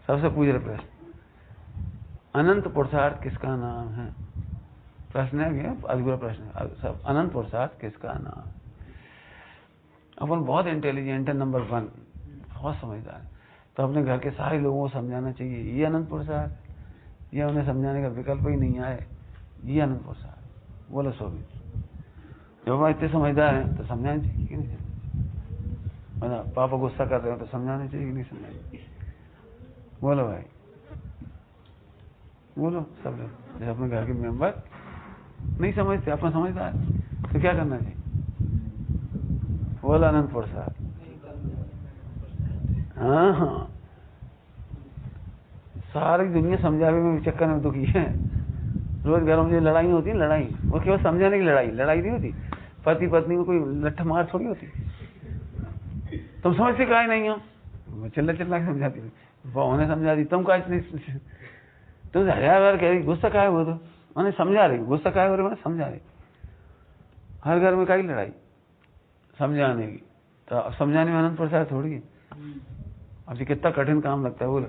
सबसे पूछ रहे प्रश्न, अनंत पुरुषार्थ किसका नाम है? प्रश्न है, अधूरा प्रश्न। सब अनंत पुरुषार्थ किसका नाम? अपन बहुत इंटेलिजेंट है, नंबर 1, बहुत समझदार है, तो अपने घर के सारे लोगों को समझाना चाहिए ये अनंत पुरुषार्थ, ये उन्हें समझाने का विकल्प ही नहीं आए, ये अनंत पुरुषार्थ। बोलो शोभित, जब इतने समझदार हैं तो समझाना चाहिए कि नहीं समझाना? पापा गुस्सा कर रहे हो तो समझाना चाहिए कि नहीं समझाना चाहिए? बोलो भाई, बोलो सब लोग। जैसे अपने घर के मेंबर नहीं समझते, अपना समझदार तो क्या करना चाहिए? बोलो अनंत पुरुषार्थ। हाँ, सारी दुनिया समझावे में चक्कर में दुखी है। रोज घरों में लड़ाई होती है, लड़ाई वो केवल समझाने की लड़ाई नहीं होती। पति पत्नी में कोई लट्ठ मार थोड़ी होती। तुम समझते काहे नहीं हो? वो चिल्ला चिल्ला के समझाती, उन्हें समझा दी, तुम काहे नहीं? तुम 1000 बार कह रही गुस्सा काहे हो, तो मैंने समझा रही, गुस्सा काहे हो रही, मैंने समझा रही। हर घर में काहे लड़ाई समझाने की? तो समझाने में अनंत पुरुषार्थ थोड़ी है। अब ये कितना कठिन काम लगता है। बोलो,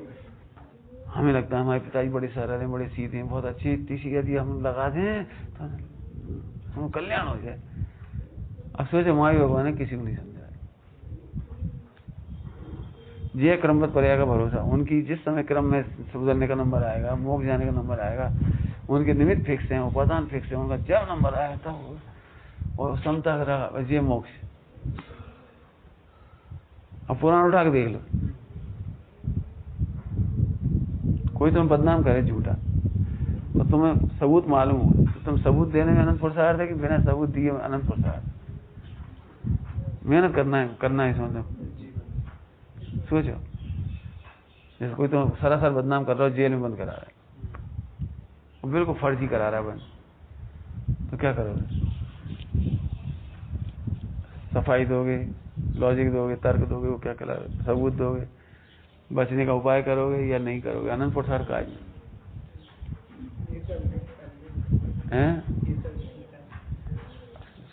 हमें लगता है हमारे पिताजी बड़े सरल हैं, बड़े सीधे हैं, बहुत अच्छी तीसी यदि हम लगा दें तो हम कल्याण हो जाए। अब सोचे माई भगवान ने किसी को नहीं समझाया। ये क्रमबद्ध पर्याय का भरोसा, उनकी जिस समय क्रम में सुधरने का नंबर आएगा, मोक्ष जाने का नंबर आएगा, उनके निमित्त फिक्स हैं, उपादान फिक्स है, उनका जब नंबर आया तब और समता रहा, ये मोक्ष। अब पुराण उठा के देख लो, कोई तुम्हें बदनाम करे झूठा तो तुम्हें सबूत मालूम हो, तो तुम सबूत देने में अनंत पुरुषार्थ है कि बिना सबूत दिए अनंत पुरुषार्थ? मेहनत करना है इसमें। सोचो, जैसे कोई तो सरासर बदनाम कर रहा हो, जेल में बंद करा रहा है, बिल्कुल फर्जी करा रहा है बंद, तो क्या करोगे? सफाई दोगे, लॉजिक दोगे, तर्क दोगे, वो क्या करा, सबूत दोगे, बचने का उपाय करोगे या नहीं करोगे? अनंत पुरुषार्थ का है।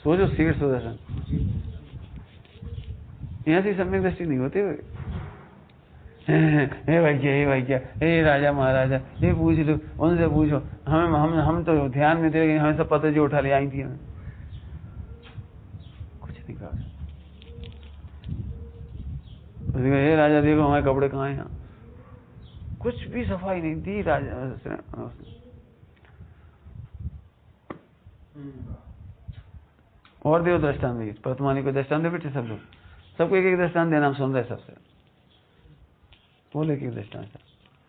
सोचो, शीघ्र सुदर्शन, यहाँ से सम्यक दृष्टि नहीं होती। हे भाई क्या, हे राजा महाराजा, ये पूछ लो, उनसे पूछो, हम तो ध्यान में थे, हमें सब पता जो उठा ले आई थी हमें। प्रकार से। उसने कहा, हे राजा देखो हमारे कपड़े कहाँ हैं, कुछ भी सफाई नहीं दी राजा। और देव दृष्टांत भी, वर्तमानी को दृष्टांत दे बेटे, सब लोग सबको एक एक दृष्टांत देना, हम सुन रहे सबसे। बोले एक दृष्टांत,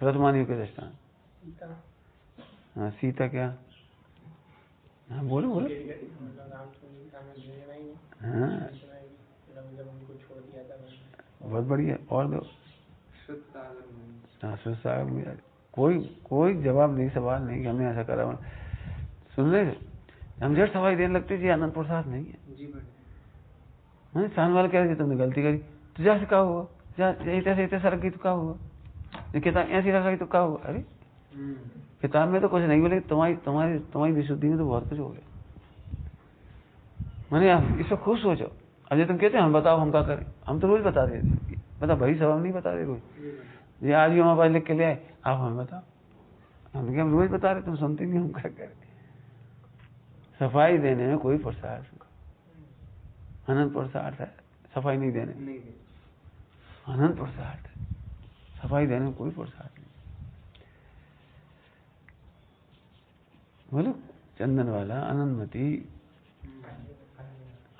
वर्तमानी के दृष्टांत। हाँ सीता क्या, हाँ बोलो बोलो। हाँ बहुत बढ़िया, और दो। हाँ सुसागर, कोई जवाब नहीं, सवाल नहीं कि हमने ऐसा करा। सुन रहे, हम जड़ सफाई देने लगते जी, आनंद प्रसाद नहीं है। सामने वाले कह रहे तुमने गलती करी, तो जा से क्या हुआ, जा इतने सड़क गई तो क्या हुआ, किताब ऐसी रखा तो क्या हुआ। अरे किताब में तो कुछ नहीं बोले, तुम्हारी विशुद्धि में तो बहुत कुछ हो गया। मैंने आप इस पर खूब सोचो। अब जब तुम कहते हैं हम बताओ हम क्या करें, हम तो रोज बता रहे थे, बता भाई सब हम नहीं बता रहे रोज। ये आज भी हमारे पास लिख के ले आए, आप हमें बताओ। हम रोज बता रहे, तुम सुनते नहीं, हम क्या करें। सफाई देने में कोई पुरुषार्थ, अनंत पुरुषार्थ है। सफाई नहीं देने अनंत पुरुषार्थ है, सफाई देने में कोई पुरुषार्थ नहीं। बोलो चंदन वाला, आनंदमती,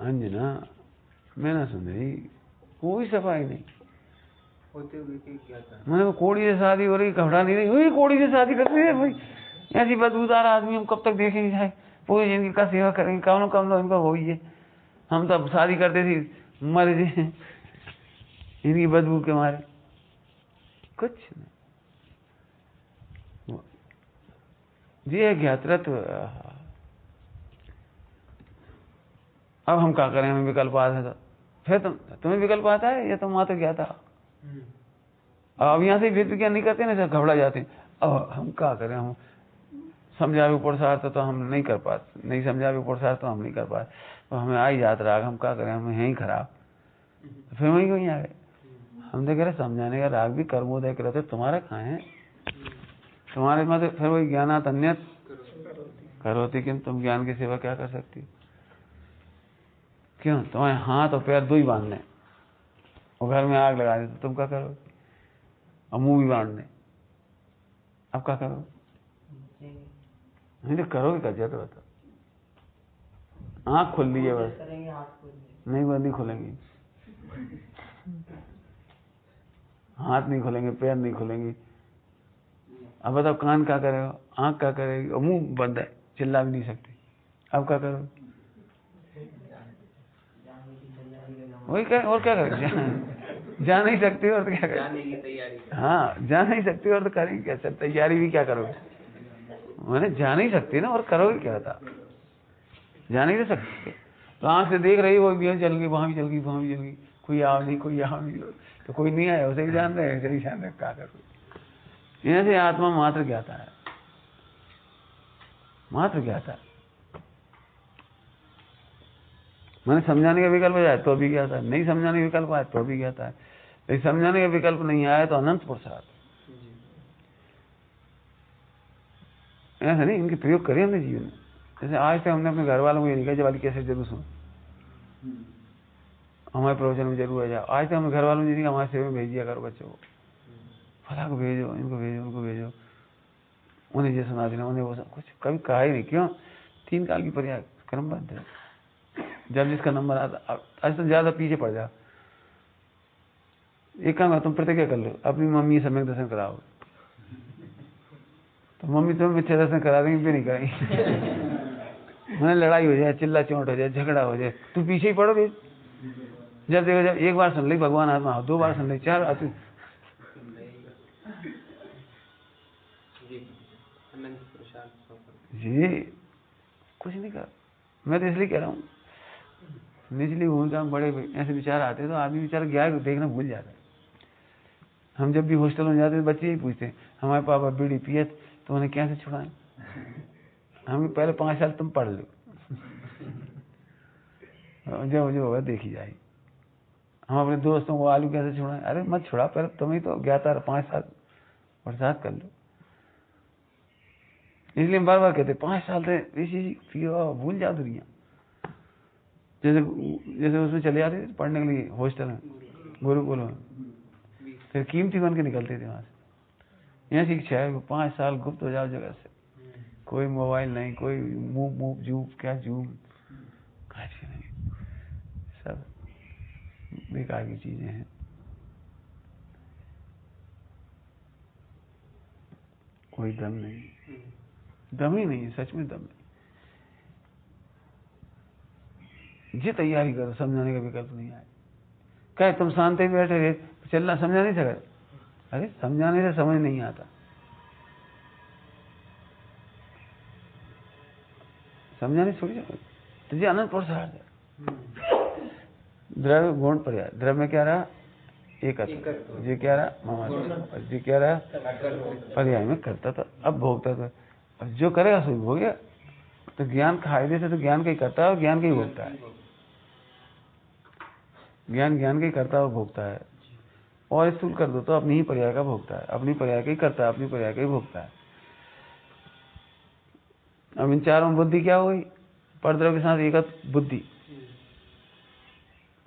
अंजना, मैना सुंदरी, कोई सफाई नहीं होते हुए क्या था। मैंने कोड़ी से शादी हो रही, घबरा नहीं रही, वही कोड़ी से शादी करती है भाई। ऐसी बदबूदार आदमी हम कब तक देखेंगे, जाए पूरी जिंदगी का सेवा करेंगे, कम लो इनका हो ही है। हम तब शादी करते थे, मर गए इनकी बदबू के मारे, कुछ नहीं। ये ज्ञातृत्व। अब हम क्या करें, हमें विकल्प आता है तो फिर तुम्हें विकल्प आता है या तुम मात्र ज्ञाता। अब यहाँ से भेद विज्ञान नहीं करते ना, सर घबरा जाते हैं। अब हम क्या करें, हम समझावे पुरुषार्थ तो हम नहीं कर पाते, नहीं समझावे पुरुषार्थ तो हम नहीं कर पाते, तो हमें आई जात राग, हम क्या करें, हमें है ही खराब। तो फिर वहीं कहीं आ गए। हम तो कह रहे समझाने का राग भी कर्मोदय करते, तुम्हारा कहाँ है, तुम्हारे में तो फिर वही ज्ञानात अन्यत करोति, कि तुम ज्ञान की सेवा क्या कर सकती। क्यों, तुम्हारे हाथ और पैर दो ही बांधने और घर में आग लगा दे तो तुम क्या करोगे, और मुंह भी बांधने, अब क्या करोगे, नहीं तो करोगे क्या, जरूर बताओ। आँख खुल ली है बस, नहीं बंद नहीं खुलेंगी, हाथ नहीं खुलेंगे, पैर नहीं खुलेंगे। अब बताओ कान क्या करेगा, आँख क्या करेगी, और मुंह बंद है, चिल्ला भी नहीं सकती, अब क्या करोगे। वही कह, और क्या करेंगे, जा नहीं सकती और तो क्या करेंगे। हाँ जा नहीं सकती और तो करेंगे क्या, सर तैयारी भी क्या करोगे, मैंने जा नहीं सकती ना, और करोगे क्या था, जा नहीं सकती। तो आँख से देख रही, वो भी चल गई, वहां भी चल गई, वहां भी चल गई, कोई आओ नहीं, कोई आओ नहीं, तो कोई नहीं आया, उसे भी जान रहे, ऐसे ही जान रहे, क्या करोगे। ऐसे आत्मा मात्र ज्ञाता है, मात्र ज्ञाता है। मैंने समझाने का विकल्प आया तो भी ज्ञाता है, नहीं समझाने का विकल्प आया तो भी ज्ञाता है, लेकिन समझाने का विकल्प नहीं आया तो अनंत पुरुषार्थ। ऐसा नहीं, इनके प्रयोग करें हमने जीवन में। जैसे आज तक हमने अपने घर वालों को ये नहीं कहा वाली कैसे जरूर सुनो, हमारे प्रवचन में जरूर आ जाओ। आज तक हमें घर वालों ने नहीं हमारे सेवा में भेज दिया करो बच्चों को, फला को भेजो, इनको भेजो, उनको भेजो, उन्हें ये सुना देना, उन्हें वो कुछ कभी कहा ही नहीं। क्यों, 3 काल की पर्याय क्रमबद्ध है, जब जिसका नंबर आता, आज तो ज्यादा पीछे पड़ जा। एक काम तुम प्रतिज्ञा कर लो, अपनी मम्मी सम्यक दर्शन कराओ, तो मम्मी तुम्हें मिथ्या दर्शन करा देंगे, भी नहीं कराएंगे। मैंने लड़ाई हो जाए, चिल्ला चोट हो जाए, झगड़ा हो जाए, तू पीछे ही पड़ोगे। जब देखो, जब एक बार सुन ली भगवान आत्मा, 2 बार सुन ली, 4 बार जी कुछ नहीं कर। मैं तो इसलिए कह रहा हूँ, निचली भूमिका में बड़े ऐसे विचार आते तो आदमी विचार ज्ञान देखना भूल जाता है। हम जब भी हॉस्टल में जाते तो बच्चे ही पूछते हैं, हमारे पापा बीड़ी पिए तो उन्हें कैसे छुड़ाएं। हम पहले 5 साल तुम पढ़ लो, जो जो होगा देखी जाएगी। हम अपने दोस्तों को आलू कैसे छुड़ाएं, अरे मत छुड़ा, पहले तुम्हें तो ज्ञाता 5 साल बरसात कर लो। इसलिए हम बार बार कहते 5 साल से इसी पियो, भूल जाओ दुनिया। जैसे जैसे उसमें चले जाते थे पढ़ने के लिए हॉस्टल में, गुरुकुल में, फिर कीमती बन के निकलते थे वहां से। यहाँ शिक्षा है 5 साल गुप्त हो जाओ जगह से, कोई मोबाइल नहीं, कोई मूव जूम क्या जूम कुछ नहीं, सब बेकार की चीजें हैं। कोई दम नहीं, दम ही नहीं है, सच में दम नहीं। ये तैयारी करो, समझाने का विकल्प नहीं आए। कहे तुम शांत ही बैठे रहे, चलना समझा नहीं सके, अरे समझाने से समझ नहीं आता, समझाने छोड़ जाओ। तो ये अनंत पुरुषार्थ है। द्रव्य गुण पर्याय, द्रव्य में क्या रहा एकत्व, ये क्या रहा ममत्व, ये क्या रहा पर्याय में करता था। अब भोगता था, अब जो करेगा सो हो गया। तो ज्ञान फायदे से तो ज्ञान का ही करता है और ज्ञान का ही भोगता है। ज्ञान ज्ञान का ही करता है और भोगता है। और स्थूल कर दो तो अपनी ही पर्याय का भोगता है, अपनी पर्याय का ही करता है, अपनी पर्याय का ही भोगता है। अब इन चारों बुद्धि क्या हुई? परद्रव्य के साथ एकत्व बुद्धि,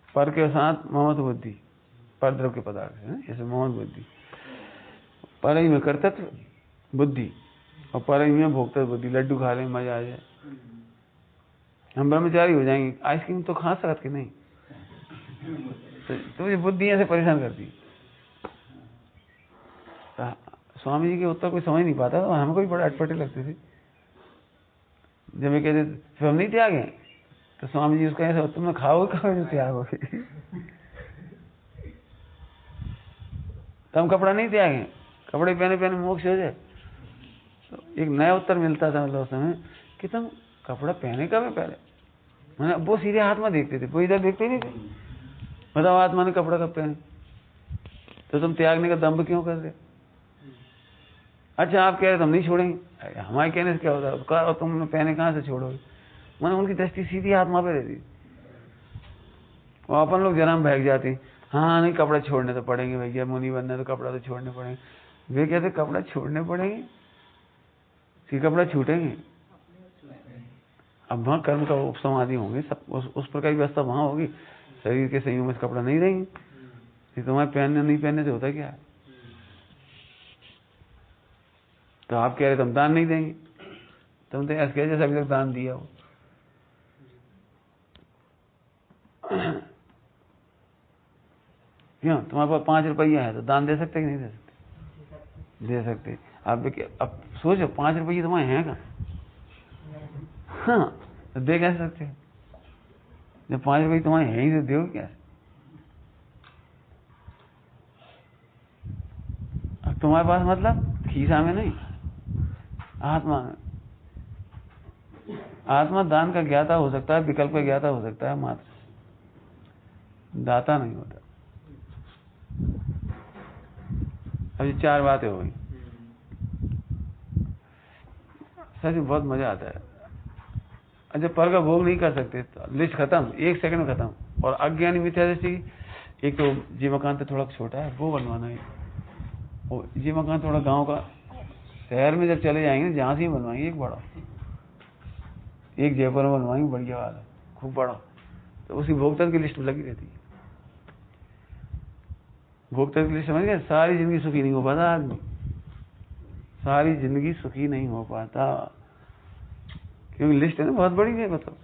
पर के साथ ममत्व बुद्धि, परद्रव्य के पदार्थ है जैसे ममत्व बुद्धि, परई में कर्तव्य बुद्धि और परई में भोक्तव्य बुद्धि। लड्डू खा लें मजा आ जाए, हम ब्रह्मचारी हो जाएंगे, आइसक्रीम तो खा सकते नहीं, तो ये बुद्धि ऐसे परेशान करती। स्वामी जी के उत्तर कोई समझ नहीं पाता, तो हमको भी बड़ा अटपटे लगते थे। जब ये कहते फिर हम नहीं त्यागे, तो स्वामी जी उसका ऐसा तुम खाओगे कहाँ जो त्यागोगे। तो हम कपड़ा नहीं त्यागे, कपड़े पहने पहने मोक्ष हो जाए। तो एक नया उत्तर मिलता था मतलब उस समय कि तुम कपड़ा पहने कब है पहले, मैंने वो सीधे हाथ में देखते थे, वो इधर देखते नहीं थे। बताओ आत्मा ने कपड़ा कब पहने, तो तुम त्यागने का दम्भ क्यों कर रहे? अच्छा आप कह रहे तुम नहीं छोड़ेंगे, हमारे कहने से क्या होता है, तुम पहने कहाँ से छोड़ोगे? मैंने उनकी दृष्टि सीधी आत्मा पे रहती, और अपन लोग जरा में भाग जाते हैं, हाँ नहीं कपड़ा छोड़ने तो पड़ेंगे भैया, मुनि बनना तो कपड़ा तो छोड़ने पड़ेंगे। वे कहते कपड़ा छोड़ने पड़ेंगे कि कपड़ा छूटेंगे? अब वहाँ कर्म का उपसमाधि होंगे, सब उस प्रकार की व्यवस्था वहाँ होगी, शरीर के संयोग में कपड़ा नहीं रहेंगे। तुम्हारे पहनने नहीं पहनने से होता क्या है? तो आप कह रहे तुम दान नहीं देंगे, तुम तो ऐसे जैसा अभी तक दान दिया हो। क्यों तुम्हारे पास 5 रुपया है तो दान दे सकते कि नहीं दे सकते? दे सकते। अब सोचो 5 रुपये तुम्हारे हैं का? हाँ, तो दे कैसे सकते? जब 5 रुपये तुम्हारे हैं ही तो दो क्या? अब तुम्हारे पास मतलब खीसा में नहीं, आत्मा में। आत्मा दान का ज्ञाता हो सकता है, विकल्प का ज्ञाता हो सकता है, मात्र दाता नहीं होता। अब ये 4 बातें हो गई। सच में बहुत मजा आता है। जब पर का भोग नहीं कर सकते तो लिस्ट खत्म, 1 सेकंड में खत्म। और अज्ञानी मिथ्या दृष्टि, एक तो ये मकान तो थोड़ा छोटा है वो बनवाना है, और ये मकान थोड़ा गांव का, शहर में जब चले जाएंगे जहां से ही बनवाएंगे एक बड़ा, एक जयपुर में बनवाएंगे बढ़िया वाला खूब बड़ा, तो उसी भोक्ता की लिस्ट में लगी रहती है। भोक्ता की लिस्ट समझ गए? सारी जिंदगी सुखी नहीं हो पाता आदमी, सारी जिंदगी सुखी नहीं हो पाता, क्योंकि लिस्ट है ना बहुत बड़ी है। बताओ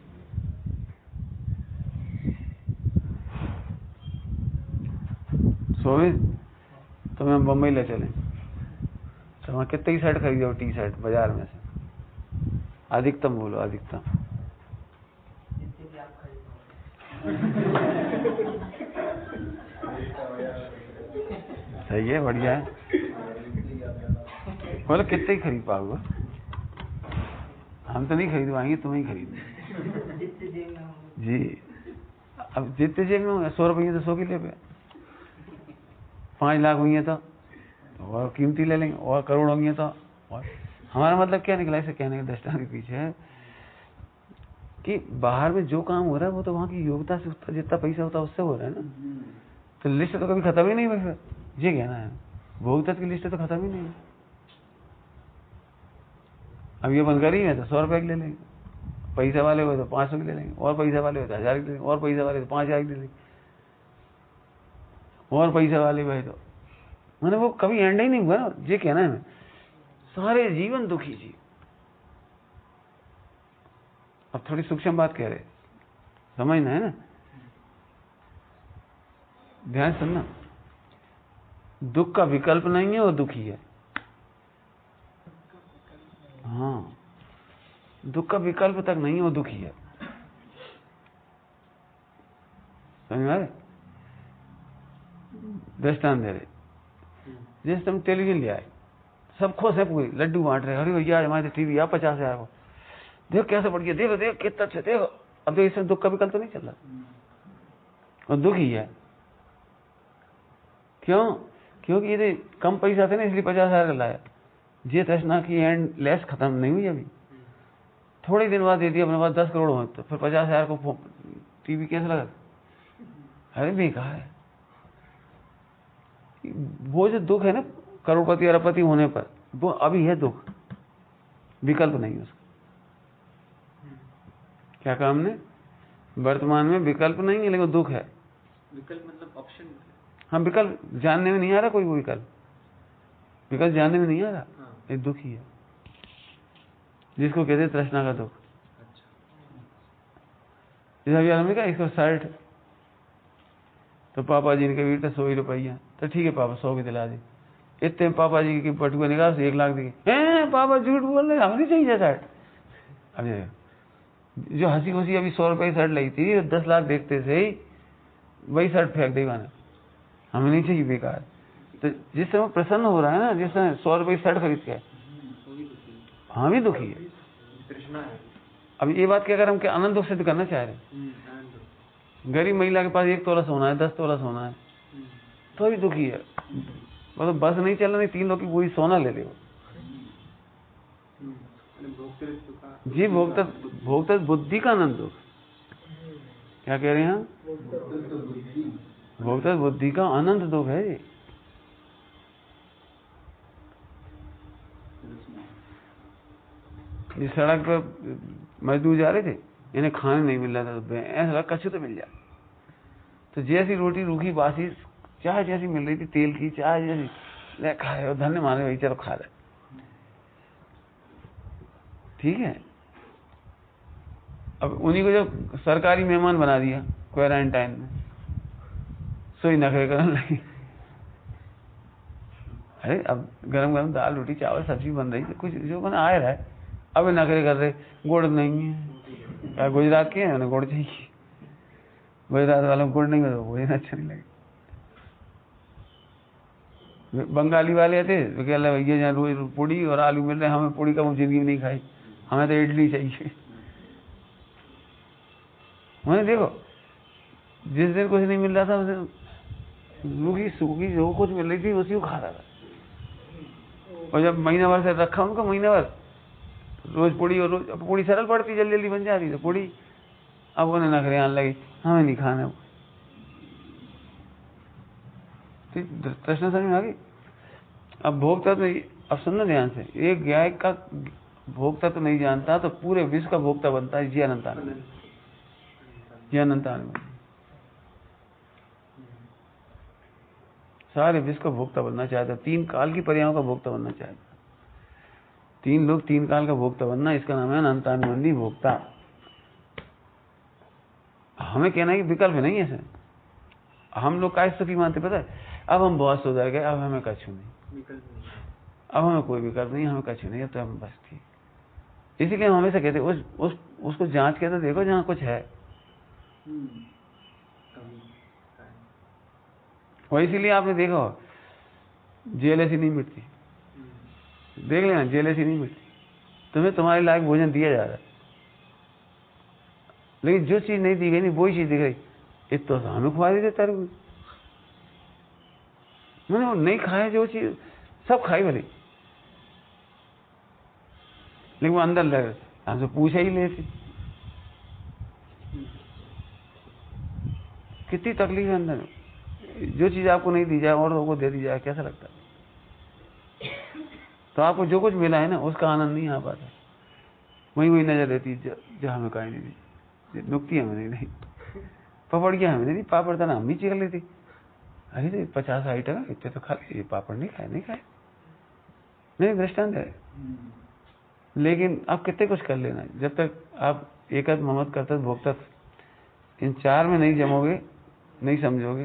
सोवे तुम्हें हम बम्बई ले चले तो वहां कितने की शर्ट खरीदो? टी शर्ट बाजार में से अधिकतम बोलो, अधिकतम सही है, बढ़िया है। बोलो कितने की खरीद पाओगे? हम तो नहीं खरीद पाएंगे, तुम ही खरीद जी। अब जितने जेब में 100 रुपये तो 100 की ले पे, 5 लाख हुई है तो और कीमती ले लेंगे, और करोड़ होंगे तो और। हमारा मतलब क्या निकला इसे कहने के दृष्टांत के पीछे है कि बाहर में जो काम हो रहा है वो तो वहां की योग्यता से उतना जितना पैसा होता है उससे हो रहा है ना। तो लिस्ट तो कभी खत्म ही नहीं हुई, ये कहना है भोग की लिस्ट तो खत्म ही नहीं है। अब ये बंद करी है तो 100 रुपए की ले लेंगे, पैसे वाले हुए तो 500 की ले लेंगे, और पैसे वाले हुए तो 1000 की ले लेंगे, और पैसे वाले तो 5000 की ले लेंगे, और पैसे वाले हुए तो मैंने वो कभी एंड ही नहीं हुआ ना। ये कहना है मैं, सारे जीवन दुखी जी। अब थोड़ी सूक्ष्म बात कह रहे, समझना है ना, ध्यान सुनना। दुख का विकल्प नहीं है, वो दुखी है। हाँ, दुख का विकल्प तक नहीं है, वो दुखी है। समझ में आ रहे? दृष्टांत दे रहे, जिस तुम टेलीविजन ले आए, सब खुश है, पूरी लड्डू बांट रहे, अरे भैया हमारे टीवी आ 50,000 को, देखो कैसे बढ़ गया, देखो देखो कितना अच्छा, देखो। अब तो इसमें दुख का विकल्प तो नहीं चल रहा, और दुखी है। क्यों? क्योंकि ये कम पैसा थे ना, इसलिए 50,000 लाया। ये तृष्णा की एंड लेस खत्म नहीं हुई अभी, थोड़े दिन बाद दे दिया अपने पास 10 करोड़ हो, तो फिर 50,000 को टीवी कैसे लगा? अरे बेकार है। वो जो दुख है ना करोड़पति अरबपति होने पर, वो अभी है दुख, विकल्प नहीं है उसका। क्या कहा हमने? वर्तमान में विकल्प नहीं है, लेकिन दुख है। विकल्प मतलब ऑप्शन। हाँ, विकल्प जानने में नहीं आ रहा, कोई विकल्प विकल्प जानने में नहीं आ रहा। ये दुख ही है, जिसको कहते हैं तृष्णा का दुख। जैसे अभी हमने कहा 160, तो पापा जी ने कहा बेटा 100 रुपया, तो ठीक है पापा 100 के दिला दी। इतने पापा जी की बटुआ निकाल से 1 लाख दी। पापा झूठ बोल रहे, हमें नहीं चाहिए शर्ट। अभी जो हंसी खुशी अभी 100 रुपये की शर्ट लाई थी, 10 लाख देखते से ही वही शर्ट फेंक देगा ना, हमें नहीं चाहिए, बेकार। तो जिस समय प्रसन्न हो रहा है ना, जिस समय 100 रुपये की शर्ट खरीद के, हाँ भी दुखी है। अब ये बात क्या अगर हम क्या आनंद दुख सिद्ध करना चाह रहे हैं? गरीब महिला के पास 1 तोला सोना है, 10 तोला सोना है, तो भी दुखी है। मतलब बस नहीं चल रही, 3 लोग की वही सोना ले ले जी। भोक्ता बुद्धि का आनंद दुख। क्या कह रहे हैं? भोक्ता बुद्धि का अनंत दुख है जी। इस सड़क पर मजदूर जा रहे थे, इन्हें खाने नहीं मिल रहा था, तो ऐसा लगा कच्छु तो मिल जाए। तो जैसी रोटी रूखी बासी चाय जैसी मिल रही थी, तेल की चाय जैसी, ले खाए और धन्य माने भाई, चलो खा रहे। ठीक है। अब उन्हीं को जब सरकारी मेहमान बना दिया क्वारंटाइन में, सोई नखरे करने लगी। अरे अब गरम गरम दाल रोटी चावल सब्जी बन रही थी, कुछ जो बना आ रहा है, अब नखरे कर रहे, गुड़ नहीं है। क्या गुजरात के हैं, गुड़ चाहिए। गुजरात वालों को गुड़ नहीं है तो भोजन अच्छा नहीं लगे। बंगाली वाले थे तो क्या भैया जहाँ रोज पूड़ी और आलू मिल रहे हैं, हमें पूड़ी का जिंदगी में नहीं खाई, हमें तो इडली चाहिए। मैंने देखो जिस दिन कुछ नहीं मिल रहा था, उस दिन रूखी सूखी जो कुछ मिल रही थी उसी को खा रहा था। और जब महीना भर से रखा उनको, महीना भर रोज पूड़ी, और रोज पूड़ी सरल पड़ती, जल्दी जल्दी बन जाती, तो पूड़ी अब उन्हें नखरे आने लगी, हमें नहीं खाना। प्रश्न समझ में आ गई? अब भोक्ता तो, अब सुनना ध्यान से, एक गाय का भोक्ता तो नहीं जानता, तो पूरे विश्व का भोक्ता बनता है जी अनंतानंद। जी अनंतानंद सारे विश्व का भोक्ता बनना चाहता, 3 काल की पर्यायों का भोक्ता बनना चाहता। 3 लोग 3 काल का भोक्ता बनना, इसका नाम है अनंतानुबंधी भोक्ता। हमें कहना है कि विकल्प नहीं है सर। हम लोग का सुखी मानते, पता है, अब हम बहुत सुधर गए, अब हमें कछु नहीं, अब हमें कोई विकल्प नहीं, हमें कछु नहीं है, तो हम बस ठीक। इसीलिए हम हमेशा कहते उसको जांच के तो देखो जहाँ कुछ है। और इसीलिए आपने देखा जेल ऐसी नहीं मिटती, देख लेना, जेल ऐसी नहीं मिटती। तुम्हें तुम्हारे लायक भोजन दिया जा रहा है, लेकिन जो चीज नहीं दी गई नहीं वही चीज दिख रही, इतना तो हमें खुआ देते तरबूज। मैंने वो नहीं खाया, जो चीज सब खाई भली, लेकिन वो अंदर लग हमसे पूछा ही लेती। कितनी तकलीफ है अंदर। जो चीज आपको नहीं दी जाए और लोगों को दे दी जाए, कैसा लगता है? तो आपको जो कुछ मिला है ना, उसका आनंद नहीं आ पाता। वही नजर रहती जो हमें कहीं नहीं दी, नुकती हमें नहीं, पापड़ क्या हमें नहीं दी, पापड़ था ना हम ही चीर लेती। अरे तो 50 आइटम इतने तो खा ये पापड़ नहीं खाए नहीं दृष्टांत है। लेकिन आप कितने कुछ कर लेना, जब तक आप एकत ममत कर्तव्य भोक्तत्व इन 4 में नहीं जमोगे, नहीं समझोगे,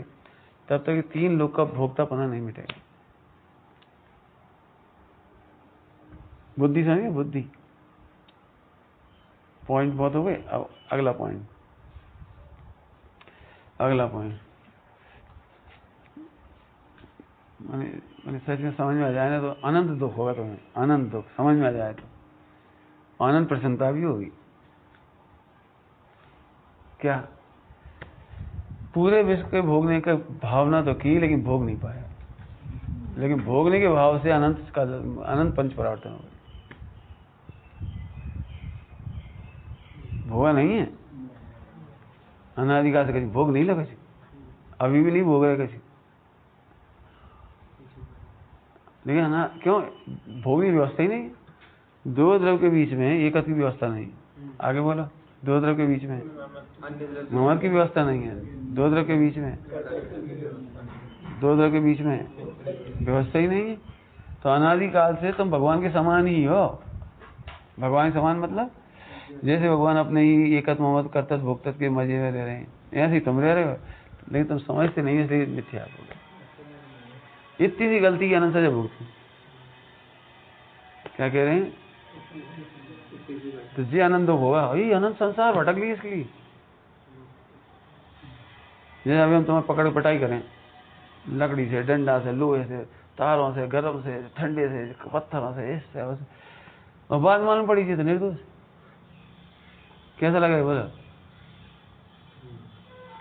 तब तक 3 लोग का भोक्तापना नहीं मिटेगा। बुद्धि समझिए, बुद्धि पॉइंट बहुत हो गए। अब अगला पॉइंट मैंने सच में समझ में आ जाए ना तो अनंत दुख होगा तुम्हें, अनंत दुख समझ में आ जाए तो अनंत प्रसन्नता भी होगी। क्या पूरे विश्व के भोगने का भावना तो की, लेकिन भोग नहीं पाया, लेकिन भोगने के भाव से अनंत पंच परावर्तन हो गए। भोगा नहीं है अनादिकाल से, कभी भोग नहीं लगा, अभी भी नहीं भोग रहे कभी। लेकिन क्यों भोग की व्यवस्था ही नहीं, 2 द्रव्य के बीच में एकत्व की व्यवस्था नहीं। आगे बोलो, 2 द्रव्य के बीच में ममत की व्यवस्था नहीं है, 2 द्रव्य के बीच में, 2 द्रव्य के बीच में व्यवस्था ही नहीं है। तो अनादिकाल से तुम भगवान के समान ही हो। भगवान के समान मतलब जैसे भगवान अपने ही एकत्व ममत कर्तव्य भोक्तत्व के मजे में रह रहे हैं, ऐसे ही तुम रह रहे हो, लेकिन तुम समझते नहीं, इसलिए मिथ्या हो गए। इतनी सी गलती की अनंत सजा भुगती। क्या कह रहे हैं? तो जी आनंद होगा, ये अनंत संसार भटक गई इसलिए। जैसे अभी हम तुम्हें पकड़ पटाई करें, लकड़ी से, डंडा से, लोहे से, तारों से, गर्म से, ठंडे से, पत्थरों से, इससे और बात मालूम पड़ी थी तो निर्दोष, कैसा लगा बोला?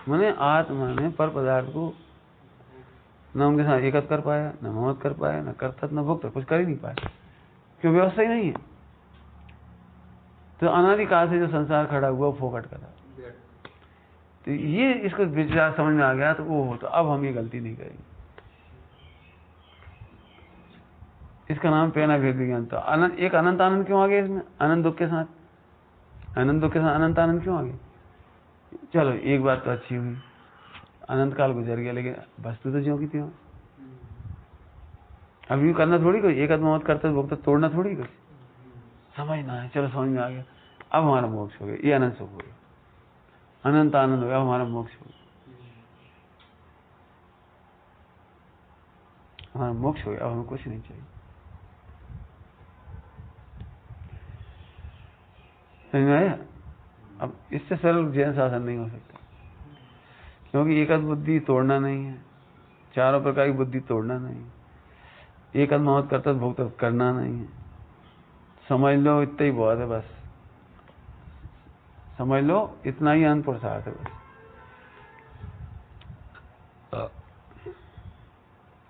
मैंने आत्मा ने पर पदार्थ को न उनके साथ एकत्र कर पाया, न ममत कर पाया, न कर्तव्य, न भुक्त, कुछ कर ही नहीं पाया, क्यों व्यवस्था ही नहीं है। तो अनादिकाल से जो संसार खड़ा हुआ वो फोकट करा। तो ये इसको विचार समझ में आ गया तो वो हो, तो अब हम ये गलती नहीं करेंगे। इसका नाम प्रेरणा भेद विज्ञान। तो एक अनंत आनंद क्यों आ गया इसमें? अनंत दुख के साथ, अनंत दुख के साथ अनंत आनंद क्यों आ गया? चलो एक बात तो अच्छी हुई, अनंत काल गुजर गया, लेकिन वस्तु तो ज्यों की थी। अभी करना थोड़ी कोई, एक मत करते भोक्ता तोड़ना थोड़ी कुछ, समझना है। चलो समझ में आ गया, अब हमारा मोक्ष हो गया, ये अनंत सुख हो गया, अनंत आनंद हो गया, अब हमारा मोक्ष हो गया, हमारा मोक्ष हो गया, अब हमें कुछ नहीं चाहिए। समझ में आया? अब इससे सरल जैन शासन नहीं हो सकता, क्योंकि एकत बुद्धि तोड़ना नहीं है, 4 प्रकार की बुद्धि तोड़ना नहीं है, एकत ममत कर्तव्य भोक्तव्य करना नहीं है। समझ लो इतना ही बहुत है, बस समझ लो इतना ही अनंत पुरुषार्थ है बस।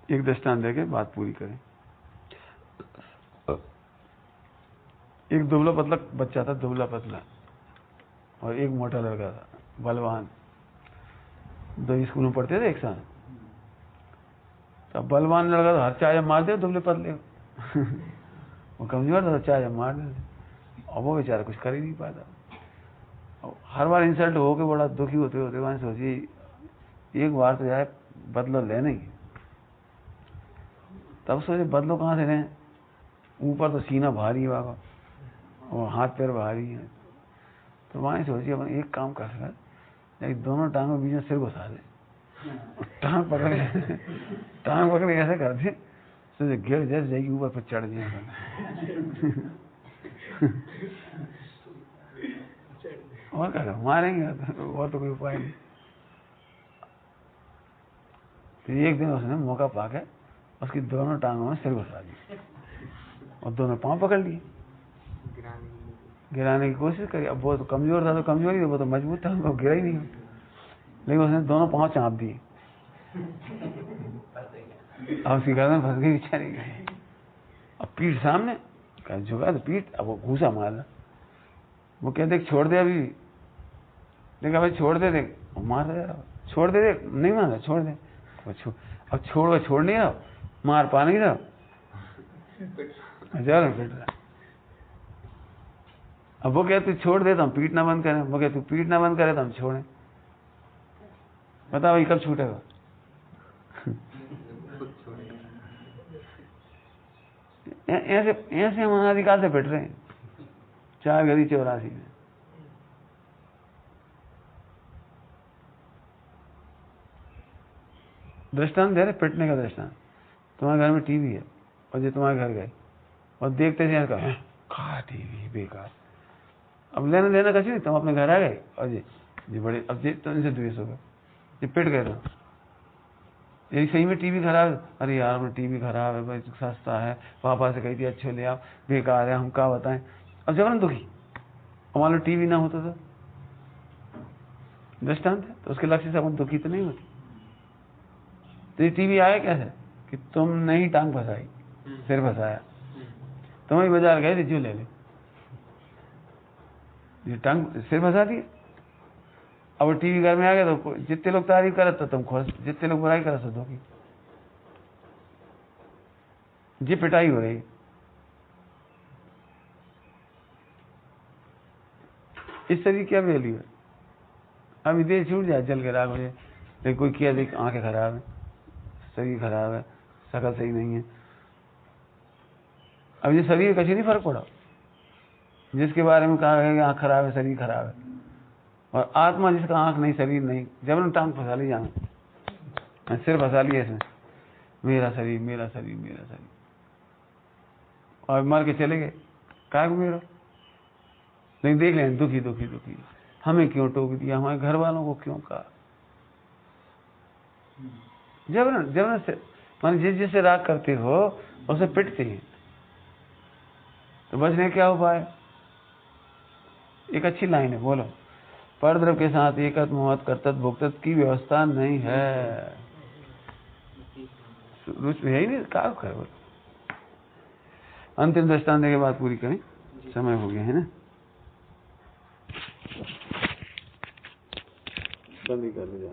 एक दृष्टांत देके बात पूरी करें। एक दुबला पतला बच्चा था, दुबला पतला, और एक मोटा लड़का था, बलवान। 2 स्कूल में पढ़ते थे एक साथ। तब बलवान लड़का तो हर चाय मार दे दुबले पतले वो कमजोर था, चाय मार दे, और वो बेचारा कुछ कर ही नहीं पाता। हर बार इंसल्ट होके बड़ा दुखी होते होते मैंने सोची एक बार तो जाए बदला लेने ही। तब सोचे बदलो कहाँ से लें, ऊपर तो सीना भारी है बाबा और हाथ पैर भारी है। तो वहां सोची अपन एक काम कर सकते, दोनों टांगों बीच में सिर घुसा दे, टांग पकड़ ऐसे कर दे सोचे गिर जैसे जाएगी ऊपर पर चढ़ जाए। और क्या मारेंगे, और तो कोई उपाय नहीं। तो एक दिन उसने मौका पाके उसकी दोनों टांगों में सिर घुसा दी और दोनों पांव पकड़ लिए, गिराने की कोशिश करी। अब वो तो कमजोर था, तो कमजोरी, वो तो मजबूत था, उनको गिरा ही नहीं, लेकिन उसने दोनों पांव चाँप दिए। अब उसकी गर्दन फंस गई बेचारी। अब पीठ सामने झुका तो पीठ, अब वो घूसा मारा। वो कहते छोड़ दे अभी, देखा भाई छोड़ दे, देख मार दे, छोड़ दे, देख नहीं मारा, छोड़ दे। अब छोड़ नहीं रहा, मार पा नहीं रहा, पिट रहा। अब वो कहे तू छोड़ दे तो हम पीटना बंद करें, वो कहे तू पीटना बंद करे तो हम छोड़ें। बताओ ये कब छूटेगा? ऐसे ऐसे हम अनाधिकाल से पिट रहे हैं 4 गली 84 में। दृष्टांत दे रहे पिटने का दृष्टांत। तुम्हारे घर में टीवी है और जो तुम्हारे घर गए और देखते थे कहा टीवी बेकार, अब लेना देना कुछ नहीं, तुम अपने घर आ गए और जी बड़े अब तो इनसे द्वेष हो गए, ये पिट गए। तो यही सही में टीवी खराब है, अरे यार अपना टीवी खराब है भाई, सस्ता है, पापा से कही थी अच्छे ले आओ, बेकार है, हम क्या बताएं। अब जबरन दुखी, मान लो टीवी ना होता तो दृष्टांत है, तो उसके लक्ष्य से अपन दुखी तो नहीं होती। तो ये टीवी आया कैसे कि तुम नहीं टांग फंसाई, सिर फंसाया, तुम ही बाजार गए थे जो ले ले, ये टांग सिर फंसा दिए। अब टीवी घर में आ गया तो जितने लोग तारीफ करे तो तुम खुश, जितने लोग बुराई करे तो दुखी। जी पिटाई हो रही, इस शरीर क्या वैल्यू है? अब इधर छूट जाए जल के राख हो जाए, लेकिन कोई किया देख आंखें खराब है, शरीर खराब है, शकल सही नहीं है। अब ये शरीर का नहीं फर्क पड़ा, जिसके बारे में कहा है कि आंख खराब है, शरीर खराब है, और आत्मा जिसका आंख नहीं शरीर नहीं, जब टांग फंसा ली जाना, सिर फंसा लिया इसमें, मेरा शरीर मेरा शरीर मेरा शरीर, और मर के चले गए, क्या मेरा। लेकिन देख लें दुखी दुखी दुखी, हमें क्यों टोक दिया, हमारे घर वालों को क्यों कहा। जब से मान जिस जिससे राग करते हो उसे पिटते हैं, तो बचने क्या उपाय? एक अच्छी लाइन है, बोलो, परद्रव्य के साथ एकत मोहत कर्तव्य भुगतत की व्यवस्था नहीं है। रुच में है ही नहीं, क्या करे बोलो। अंतिम दृष्टांत के बाद पूरी करें, समय हो गया है ना, बंद ही कर दीजिए।